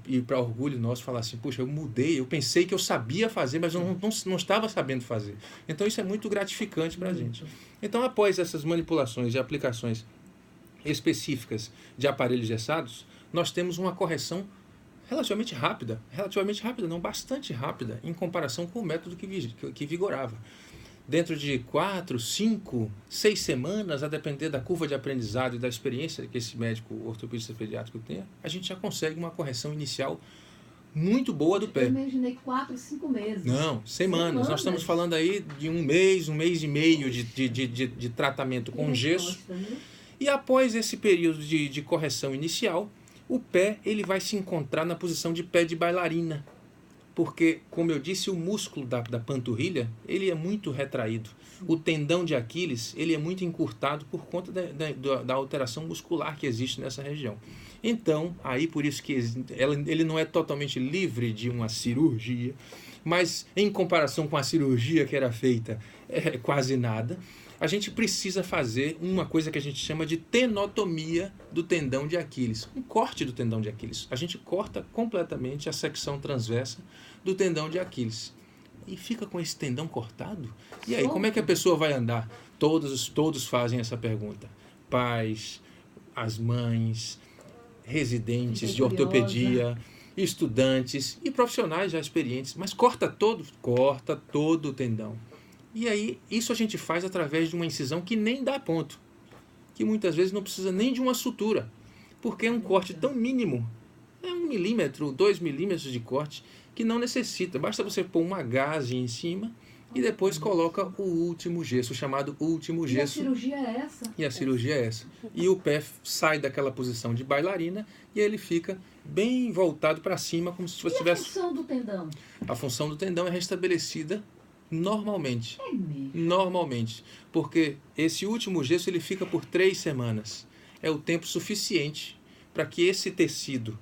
e para orgulho nosso falar assim, puxa, eu mudei, eu pensei que eu sabia fazer, mas eu não estava sabendo fazer. Então isso é muito gratificante para a gente. Então, após essas manipulações e aplicações específicas de aparelhos gessados, nós temos uma correção relativamente rápida, não, bastante rápida, em comparação com o método que vigorava. Dentro de 4, 5, 6 semanas, a depender da curva de aprendizado e da experiência que esse médico ortopedista pediátrico tenha, a gente já consegue uma correção inicial muito boa do pé. Eu imaginei 4, 5 meses. Não, semanas. Nós estamos falando aí de um mês e meio de tratamento com gesso. E após esse período de correção inicial, o pé ele vai se encontrar na posição de pé de bailarina. Porque, como eu disse, o músculo da panturrilha ele é muito retraído. O tendão de Aquiles ele é muito encurtado por conta da alteração muscular que existe nessa região. Então, aí por isso que ele não é totalmente livre de uma cirurgia, mas em comparação com a cirurgia que era feita, quase nada, a gente precisa fazer uma coisa que a gente chama de tenotomia do tendão de Aquiles, um corte do tendão de Aquiles. A gente corta completamente a secção transversa do tendão de Aquiles. E fica com esse tendão cortado? E aí, como é que a pessoa vai andar? Todos fazem essa pergunta. Pais, as mães, residentes de ortopedia, estudantes e profissionais já experientes. Mas corta todo o tendão. E aí, isso a gente faz através de uma incisão que nem dá ponto. Que muitas vezes não precisa nem de uma sutura. Porque é um corte tão mínimo. É 1 milímetro, 2 milímetros de corte que não necessita. Basta você pôr uma gaze em cima e depois coloca o último gesso, chamado último gesso. E a cirurgia é essa? E a cirurgia é essa. E o pé sai daquela posição de bailarina e ele fica bem voltado para cima, como se você tivesse... a função do tendão? A função do tendão é restabelecida normalmente. É mesmo? Normalmente. Porque esse último gesso ele fica por 3 semanas. É o tempo suficiente para que esse tecido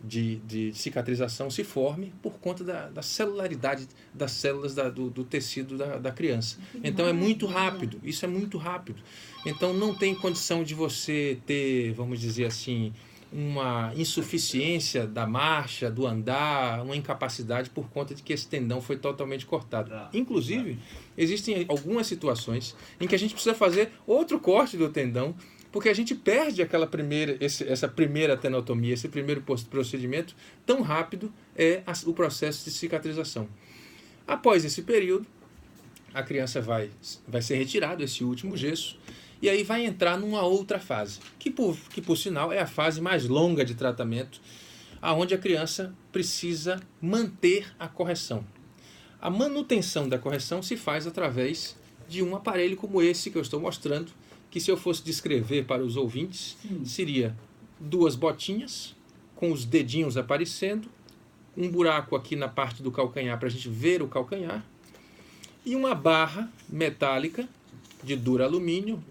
de cicatrização se forme por conta da celularidade das células do tecido da criança. Então é muito rápido, isso é muito rápido. Então não tem condição de você ter, vamos dizer assim, uma insuficiência da marcha, do andar, uma incapacidade por conta de que esse tendão foi totalmente cortado. Inclusive, existem algumas situações em que a gente precisa fazer outro corte do tendão, porque a gente perde essa primeira tenotomia, esse primeiro procedimento, tão rápido é o processo de cicatrização. Após esse período, a criança vai ser retirado esse último gesso, e aí vai entrar numa outra fase, que por sinal é a fase mais longa de tratamento, onde a criança precisa manter a correção. A manutenção da correção se faz através de um aparelho como esse que eu estou mostrando, que se eu fosse descrever para os ouvintes, seria 2 botinhas, com os dedinhos aparecendo, um buraco aqui na parte do calcanhar para a gente ver o calcanhar, e uma barra metálica de duralumínio,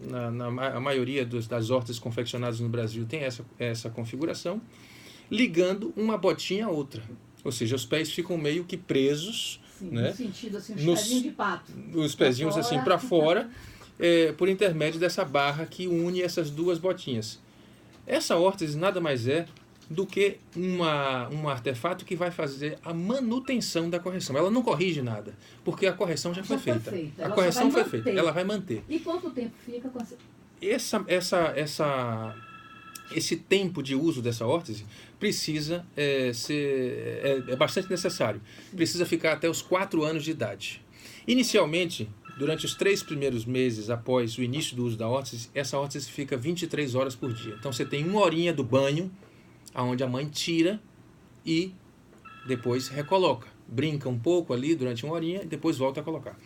a maioria das órteses confeccionadas no Brasil tem essa configuração, ligando uma botinha a outra. Ou seja, os pés ficam meio que presos, né? No sentido assim, os pezinhos de pato. Os pezinhos assim para fora, por intermédio dessa barra que une essas 2 botinhas. Essa órtese nada mais é do que um artefato que vai fazer a manutenção da correção. Ela não corrige nada, porque a correção já foi feita. A correção foi feita, ela vai manter. E quanto tempo fica com esse tempo de uso dessa órtese precisa é bastante necessário. Precisa ficar até os 4 anos de idade. Inicialmente, durante os 3 primeiros meses após o início do uso da órtese, essa órtese fica 23 horas por dia. Então você tem 1 horinha do banho, onde a mãe tira e depois recoloca. Brinca um pouco ali durante 1 horinha e depois volta a colocar.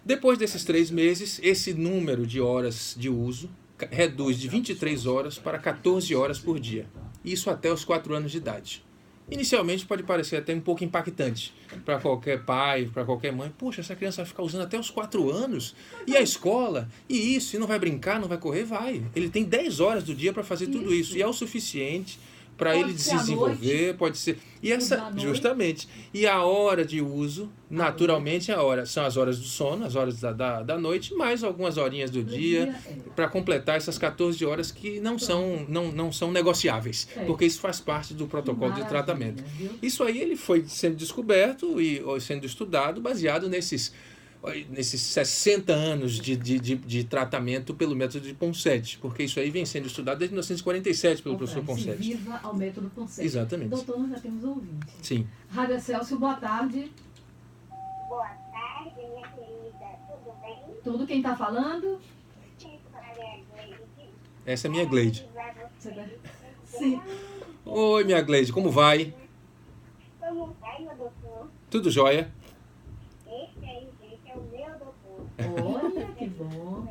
Depois desses 3 meses, esse número de horas de uso reduz de 23 horas para 14 horas por dia. Isso até os 4 anos de idade. Inicialmente pode parecer até um pouco impactante para qualquer pai, para qualquer mãe. Poxa, essa criança vai ficar usando até os 4 anos? E a escola? E isso? E não vai brincar, não vai correr? Vai. Ele tem 10 horas do dia para fazer tudo isso. E é o suficiente para ele desenvolver, pode ser. E justamente. E a hora de uso, naturalmente, são as horas do sono, as horas da noite, mais algumas horinhas do dia, para completar essas 14 horas que não são negociáveis, porque isso faz parte do protocolo de tratamento. Isso aí ele foi sendo descoberto e sendo estudado baseado nesses 60 anos de tratamento pelo método de Ponseti, porque isso aí vem sendo estudado desde 1947 pelo professor Ponseti. Viva ao método Ponseti. Exatamente. Doutor, nós já temos ouvintes. Sim. Rádio Excelsior, boa tarde. Boa tarde, minha querida. Tudo bem? Tudo, quem está falando? Essa é minha Gleide. Sim. Oi, minha Gleide, como vai? Como vai, meu doutor? Tudo jóia? Esse aí, gente, é o meu doutor. Olha, que bom.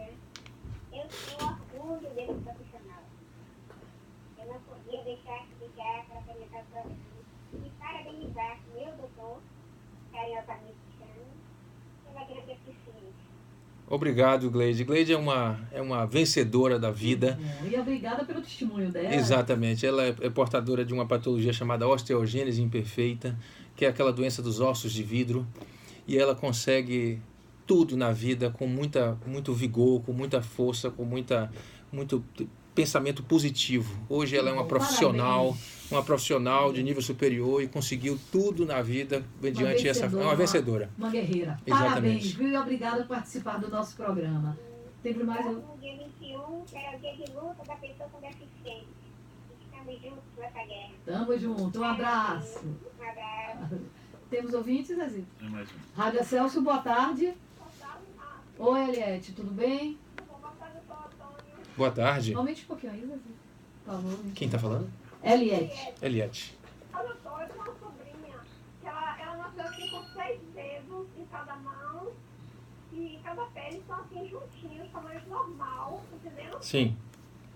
Eu tenho orgulho desse profissional. Eu não podia deixar de ligar para apresentar e parabenizar meu doutor, carinhosamente chamo, pela grande eficiência. Obrigado, Gleide. Gleide é uma vencedora da vida. E obrigada pelo testemunho dela. Exatamente. Ela é portadora de uma patologia chamada osteogênese imperfeita, que é aquela doença dos ossos de vidro. E ela consegue tudo na vida com muito vigor, com muita força, com muito pensamento positivo. Hoje ela é uma profissional de nível superior e conseguiu tudo na vida mediante essa... É uma vencedora. Uma guerreira. Exatamente. Parabéns, viu? E obrigada por participar do nosso programa. Teve mais um... No dia 21, que era o dia de luta da pessoa com deficiência. Estamos juntos nessa guerra. Tamo junto. Um abraço. Um abraço. Temos ouvintes, Zezito? É mais um. Rádio Celso, boa tarde. Oi, Eliette, tudo bem? Boa tarde. Aumente um pouquinho aí, Zezito. Por favor. Quem está falando? Eliette. Eliette. Olha só, eu tenho uma sobrinha que ela nasceu assim com 6 dedos em cada mão e cada pele são assim juntinhos, tamanho normal, entendeu? Sim.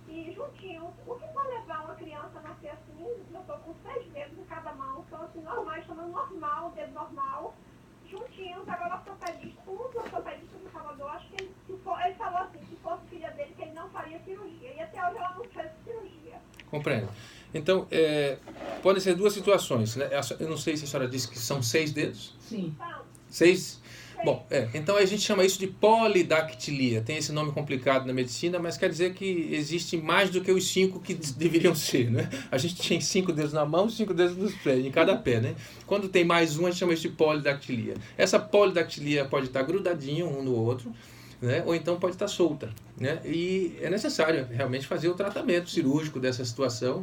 E juntinhos. O que vai levar uma criança a nascer assim, eu tô com 6 dedos em cada mão, são assim normais, tamanho normal, dedo normal, juntinhos. Agora o ortopedista, um dos ortopedistas do Salvador, acho que ele falou assim, se fosse filha dele, que ele não faria cirurgia. E até hoje ela não fez cirurgia. Compreendo. Então, podem ser duas situações, né? Eu não sei se a senhora disse que são 6 dedos. Sim. 6? Bom, então a gente chama isso de polidactilia. Tem esse nome complicado na medicina, mas quer dizer que existe mais do que os 5 que deveriam ser, né? A gente tem 5 dedos na mão e 5 dedos nos pés, em cada pé, né? Quando tem mais um, a gente chama isso de polidactilia. Essa polidactilia pode estar grudadinha um no outro, né? Ou então pode estar solta, né? E é necessário realmente fazer o tratamento cirúrgico dessa situação,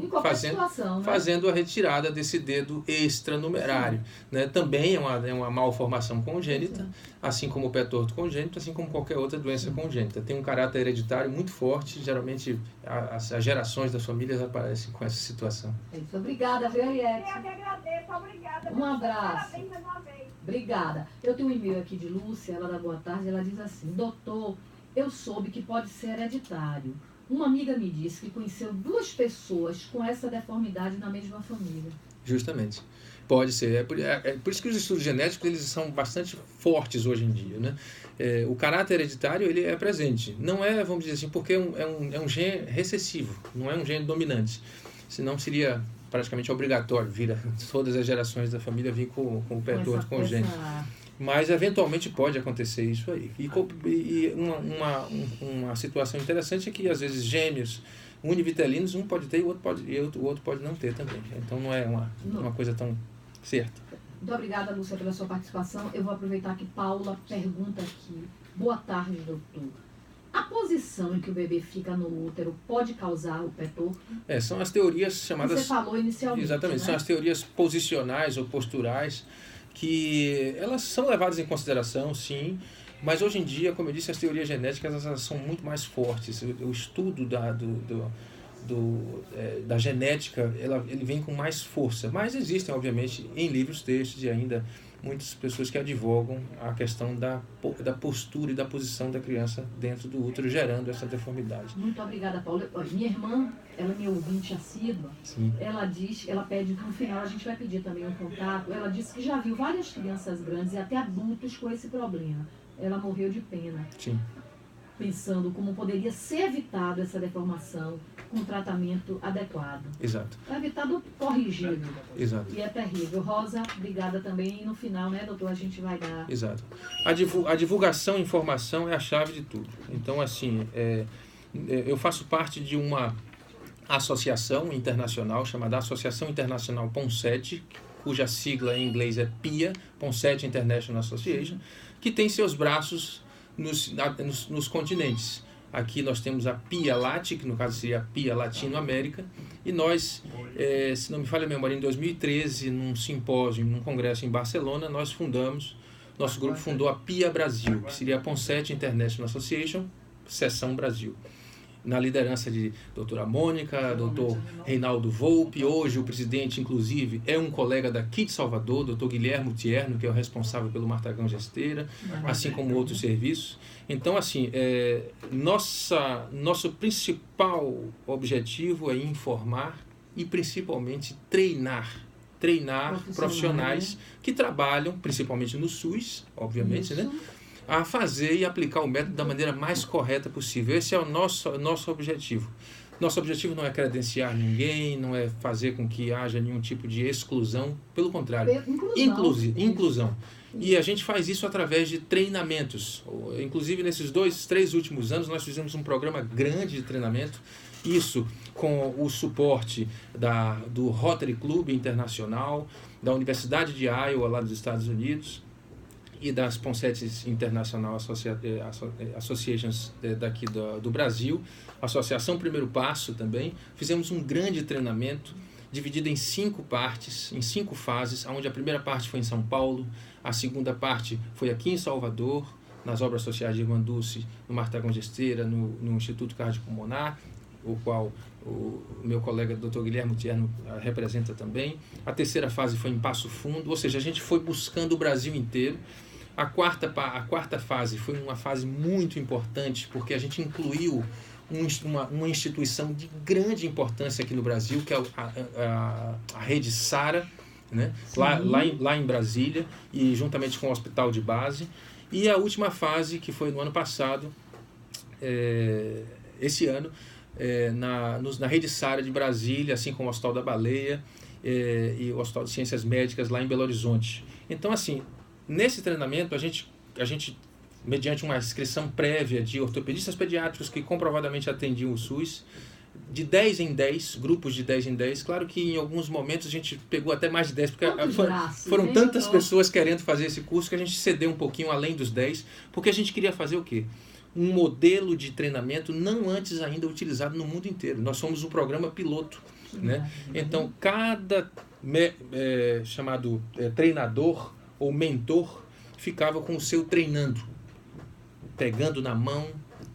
fazendo a retirada desse dedo extranumerário, né? Também é uma malformação congênita, assim como o pé torto congênito, assim como qualquer outra doença congênita. Tem um caráter hereditário muito forte, geralmente as gerações das famílias aparecem com essa situação. É isso. Obrigada, viu, Eliette? Eu que agradeço, obrigada. Um abraço. Parabéns mais uma vez. Obrigada. Eu tenho um e-mail aqui de Lúcia, ela dá boa tarde, ela diz assim: doutor, eu soube que pode ser hereditário. Uma amiga me disse que conheceu 2 pessoas com essa deformidade na mesma família. Justamente. Pode ser. É por isso que os estudos genéticos eles são bastante fortes hoje em dia, né? O caráter hereditário ele é presente. Não é, vamos dizer assim, porque é um gene recessivo, não é um gene dominante. Senão seria praticamente obrigatório todas as gerações da família vir com o pé torto congênito. Mas eventualmente pode acontecer isso aí. E uma situação interessante é que às vezes gêmeos univitelinos, um pode ter e o outro pode não ter também. Então não é uma coisa tão certa. Muito obrigada, Lúcia, pela sua participação. Eu vou aproveitar que Paula pergunta aqui. Boa tarde, doutor. A posição em que o bebê fica no útero pode causar o pé torto? São as teorias chamadas... Você falou inicialmente, exatamente, né? São as teorias posicionais ou posturais que elas são levadas em consideração, sim, mas hoje em dia, como eu disse, as teorias genéticas elas são muito mais fortes. O estudo da genética ele vem com mais força, mas existem, obviamente, em livros, textos e ainda muitas pessoas que advogam a questão da postura e da posição da criança dentro do útero, gerando essa deformidade. Muito obrigada, Paula. Minha irmã, ela é minha ouvinte assídua, ela pede, no final a gente vai pedir também um contato, ela disse que já viu várias crianças grandes e até adultos com esse problema. Ela morreu de pena. Sim. Pensando como poderia ser evitado essa deformação com tratamento adequado. Exato. Evitado corrigível. Exato. E é terrível. Rosa, obrigada também. E no final, né, doutor, a gente vai dar... Exato. A divulgação e informação é a chave de tudo. Então, assim, eu faço parte de uma associação internacional chamada Associação Internacional PONSET, cuja sigla em inglês é PIA, PONSET International Association, que tem seus braços nos continentes. Aqui nós temos a PIA LATI, que no caso seria a PIA Latino-América, e nós, se não me falha a memória, em 2013, num simpósio, num congresso em Barcelona, nosso grupo fundou a PIA Brasil, que seria a PONSET International Association, seção Brasil, na liderança de doutora Mônica, doutor Reinaldo Volpe. Hoje o presidente, inclusive, é um colega daqui de Salvador, doutor Guilhermo Tierno, que é o responsável pelo Martagão Gesteira, assim como outros serviços. Então, assim, nosso principal objetivo é informar e, principalmente, treinar profissionais que trabalham, principalmente no SUS, obviamente, né? A fazer e aplicar o método da maneira mais correta possível. Esse é o nosso objetivo. Nosso objetivo não é credenciar ninguém, não é fazer com que haja nenhum tipo de exclusão, pelo contrário, inclusão. E a gente faz isso através de treinamentos. Inclusive, nesses 3 últimos anos, nós fizemos um programa grande de treinamento. Isso com o suporte do Rotary Club Internacional, da Universidade de Iowa, lá dos Estados Unidos, e das Poinsettias International Associations daqui do Brasil, Associação Primeiro Passo também. Fizemos um grande treinamento dividido em 5 partes, em 5 fases, onde a primeira parte foi em São Paulo, a segunda parte foi aqui em Salvador, nas obras sociais de Irmã Dulce, no Martagão Gesteira, no Instituto Cardiopulmonar, o qual o meu colega Dr. Guilherme Tierno representa também. A terceira fase foi em Passo Fundo, ou seja, a gente foi buscando o Brasil inteiro. A quarta fase foi uma fase muito importante, porque a gente incluiu uma instituição de grande importância aqui no Brasil, que é a Rede Sara, né? lá em Brasília, e juntamente com o Hospital de Base. E a última fase, que foi no ano passado, esse ano, na Rede Sara de Brasília, assim como o Hospital da Baleia e o Hospital de Ciências Médicas lá em Belo Horizonte. Então, assim, nesse treinamento, a gente, mediante uma inscrição prévia de ortopedistas pediátricos que comprovadamente atendiam o SUS, de 10 em 10, grupos de 10 em 10, claro que em alguns momentos a gente pegou até mais de 10, porque foram tantas pessoas querendo fazer esse curso que a gente cedeu um pouquinho além dos 10, porque a gente queria fazer o quê? Um modelo de treinamento não antes ainda utilizado no mundo inteiro. Nós somos um programa piloto, né? Então, cada chamado treinador ou mentor ficava com o seu treinando, pegando na mão,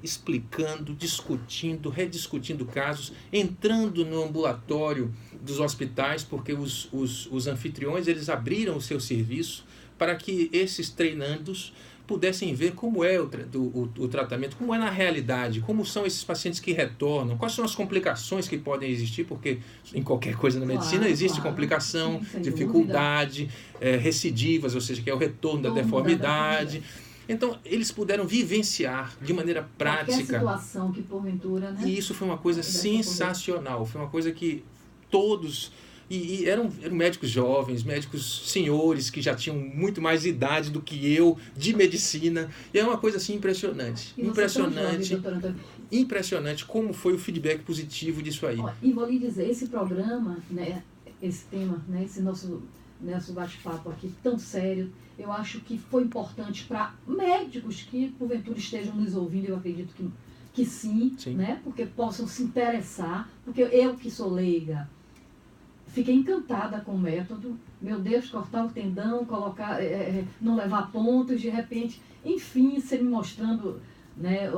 explicando, discutindo, rediscutindo casos, entrando no ambulatório dos hospitais, porque os anfitriões eles abriram o seu serviço para que esses treinandos pudessem ver como é o tratamento, como é na realidade, como são esses pacientes que retornam, quais são as complicações que podem existir, porque em qualquer coisa na medicina existe complicação, dificuldade, recidivas, ou seja, que é o retorno da deformidade. Então, eles puderam vivenciar de maneira prática. Qualquer situação que porventura, né? E isso foi uma coisa sensacional, foi uma coisa que todos... E eram médicos jovens, médicos senhores que já tinham muito mais idade do que eu, de medicina. E é uma coisa assim impressionante. Impressionante como foi o feedback positivo disso aí. E vou lhe dizer, esse programa, né, esse tema, né, esse nosso bate-papo aqui tão sério, eu acho que foi importante para médicos que porventura estejam nos ouvindo, eu acredito que sim, né, porque possam se interessar, porque eu que sou leiga, fiquei encantada com o método. Meu Deus, cortar o tendão, colocar, não levar pontos, de repente, enfim, você me mostrando, né,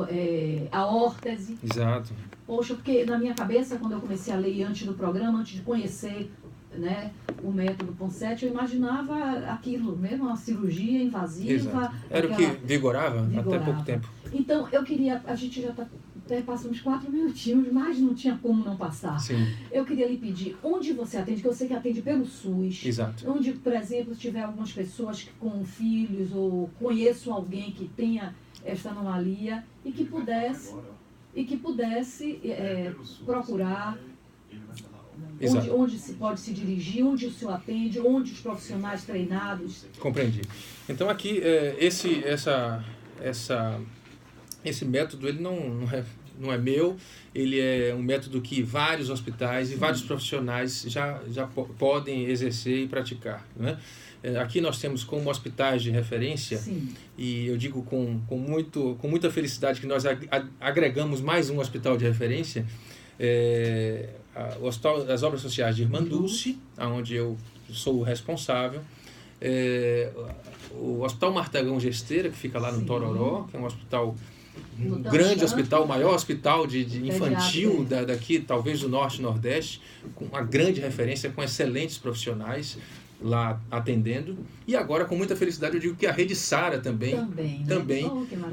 a órtese. Exato. Poxa, porque na minha cabeça, quando eu comecei a ler antes do programa, antes de conhecer, né, o método Ponseti, eu imaginava aquilo mesmo, uma cirurgia invasiva. Exato. Era o que vigorava até pouco tempo. Então, eu queria, a gente já está... Até passamos 4 minutinhos, mas não tinha como não passar. Sim. Eu queria lhe pedir, onde você atende, que eu sei que atende pelo SUS. Exato. Onde, por exemplo, tiver algumas pessoas com filhos, ou conheço alguém que tenha esta anomalia, e que pudesse procurar onde se pode se dirigir, onde o senhor atende, onde os profissionais treinados. Compreendi. Então aqui, esse método ele não é meu, ele é um método que vários hospitais e vários profissionais já podem exercer e praticar, né? Aqui nós temos como hospitais de referência, e eu digo com muita felicidade que nós agregamos mais um hospital de referência, o Hospital das Obras Sociais de Irmã Dulce, onde eu sou o responsável, o Hospital Martagão Gesteira, que fica lá no Tororó, que é um hospital... Um grande hospital, o maior hospital de infantil daqui, talvez do Norte e Nordeste, com uma grande referência, com excelentes profissionais lá atendendo. E agora, com muita felicidade, eu digo que a Rede Sara também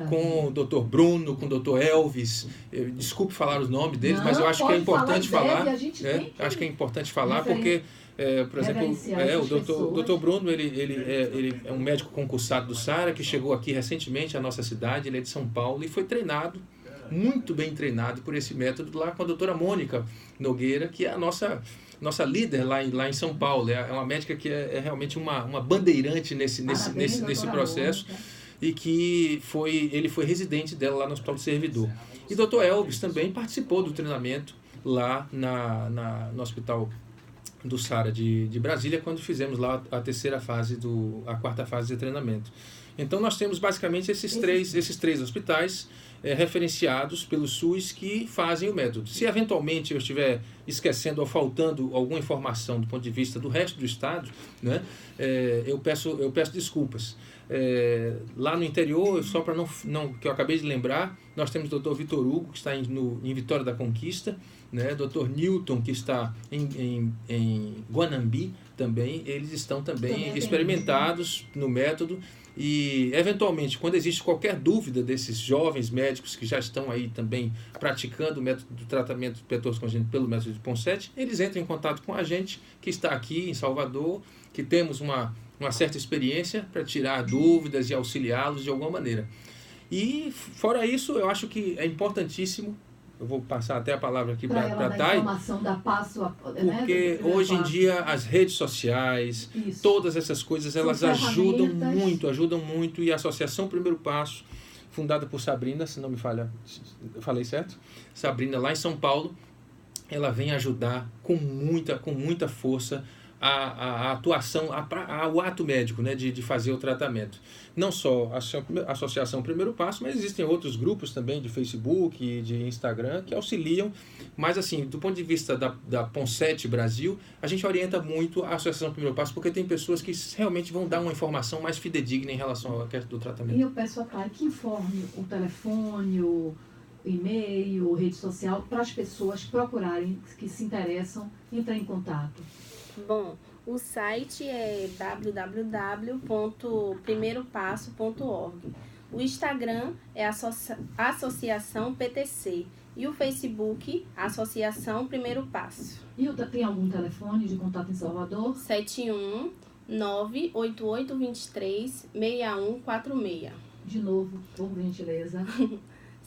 com o Dr. Bruno, com o Dr. Elvis. Desculpe falar os nomes deles, mas eu acho que é importante falar. Acho que é importante falar porque... por exemplo, o Dr. Bruno, ele é um médico concursado do Sara, que chegou aqui recentemente à nossa cidade, ele é de São Paulo e foi treinado muito bem treinado por esse método lá com a doutora Mônica Nogueira, que é a nossa líder lá em São Paulo. É uma médica que é realmente uma bandeirante nesse processo. E que ele foi residente dela lá no Hospital do Servidor. E o Dr. Elvis também participou do treinamento lá no Hospital do Sara de Brasília, quando fizemos lá a quarta fase de treinamento. Então nós temos basicamente esses três hospitais referenciados pelo SUS que fazem o método. Se eventualmente eu estiver esquecendo ou faltando alguma informação do ponto de vista do resto do estado, né, eu peço desculpas. Lá no interior, só para não que eu acabei de lembrar, nós temos o Dr. Vitor Hugo, que está em Vitória da Conquista, né? Dr. Newton, que está em Guanambi também. Eles estão também experimentados no método. E, eventualmente, quando existe qualquer dúvida desses jovens médicos que já estão aí também praticando o método do tratamento de petorso congênito pelo método de Ponseti, eles entram em contato com a gente, que está aqui em Salvador, que temos uma certa experiência para tirar dúvidas e auxiliá-los de alguma maneira. E, fora isso, eu acho que é importantíssimo, eu vou passar até a palavra aqui para a Thay, informação da passo, porque hoje em dia as redes sociais, todas essas coisas, elas ajudam muito, e a Associação Primeiro Passo, fundada por Sabrina, se não me falha, eu falei certo? Sabrina, lá em São Paulo, ela vem ajudar com muita força a atuação, o ato médico, né, de fazer o tratamento. Não só a Associação Primeiro Passo, mas existem outros grupos também de Facebook e de Instagram que auxiliam, mas assim, do ponto de vista da Ponseti Brasil, a gente orienta muito a Associação Primeiro Passo, porque tem pessoas que realmente vão dar uma informação mais fidedigna em relação ao questão do tratamento. E eu peço a Thay que informe o telefone, o e-mail, rede social, para as pessoas procurarem, que se interessam, entrar em contato. Bom, o site é www.primeiropasso.org. O Instagram é Associação PTC e o Facebook Associação Primeiro Passo. E tem algum telefone de contato em Salvador? 71988236146. De novo, por gentileza.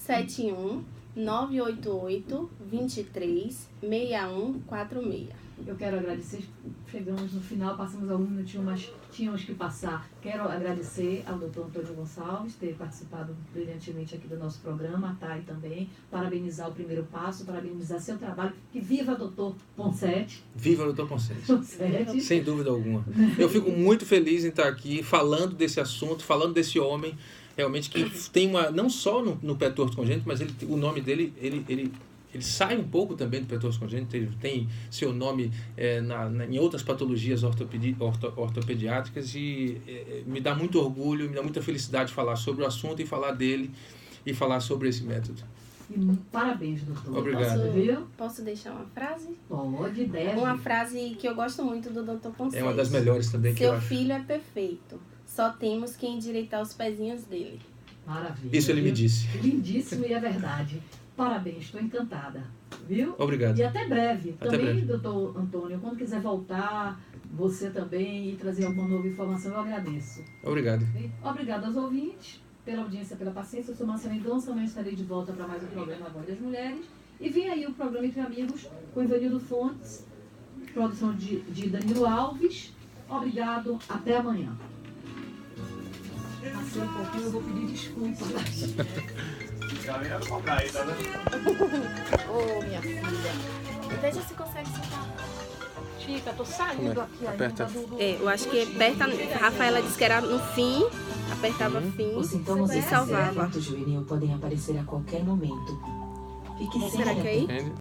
71988236146. Eu quero agradecer, chegamos no final, passamos alguns minutinhos, mas tínhamos que passar. Quero agradecer ao Dr. Antônio Gonçalves ter participado brilhantemente aqui do nosso programa, a Thay também, parabenizar o Primeiro Passo, parabenizar seu trabalho, e viva Dr. Ponseti. Viva Dr. Ponseti. Sem dúvida alguma. Eu fico muito feliz em estar aqui falando desse assunto, falando desse homem, realmente que tem não só no petorso congênito, mas o nome dele, ele sai um pouco também do petorso congênito, ele tem seu nome em outras patologias ortopediátricas e me dá muito orgulho, me dá muita felicidade falar sobre o assunto e falar dele e falar sobre esse método. E parabéns, doutor. Obrigado. Posso deixar uma frase? Pode, deve. Uma frase que eu gosto muito do Dr. Ponseti. É uma das melhores também que eu acho. Seu filho é perfeito, só temos que endireitar os pezinhos dele. Maravilha. Isso ele me disse. Lindíssimo e é verdade. Parabéns, estou encantada, viu? Obrigado. E até breve. Até também, breve. Doutor Antônio, quando quiser voltar, você também, e trazer alguma nova informação, eu agradeço. Obrigado. Obrigado aos ouvintes, pela audiência, pela paciência. Eu sou Márcia Mendonça, amanhã estarei de volta para mais um programa A Voz das Mulheres. E vem aí o programa Entre Amigos, com Ivanildo Fontes, produção de Danilo Alves. Obrigado, até amanhã. Passei um pouquinho, eu vou pedir desculpa. Já vem a cobrar aí, tá vendo? Ô, minha filha. Veja se consegue sentar. Chica, tô saindo aqui Aperta. ainda Eu acho que aperta. Rafaela disse que era no fim, apertava fim Os sintomas e salvava. do juvenil podem aparecer a qualquer momento. Fique sempre Será que é aí? atento.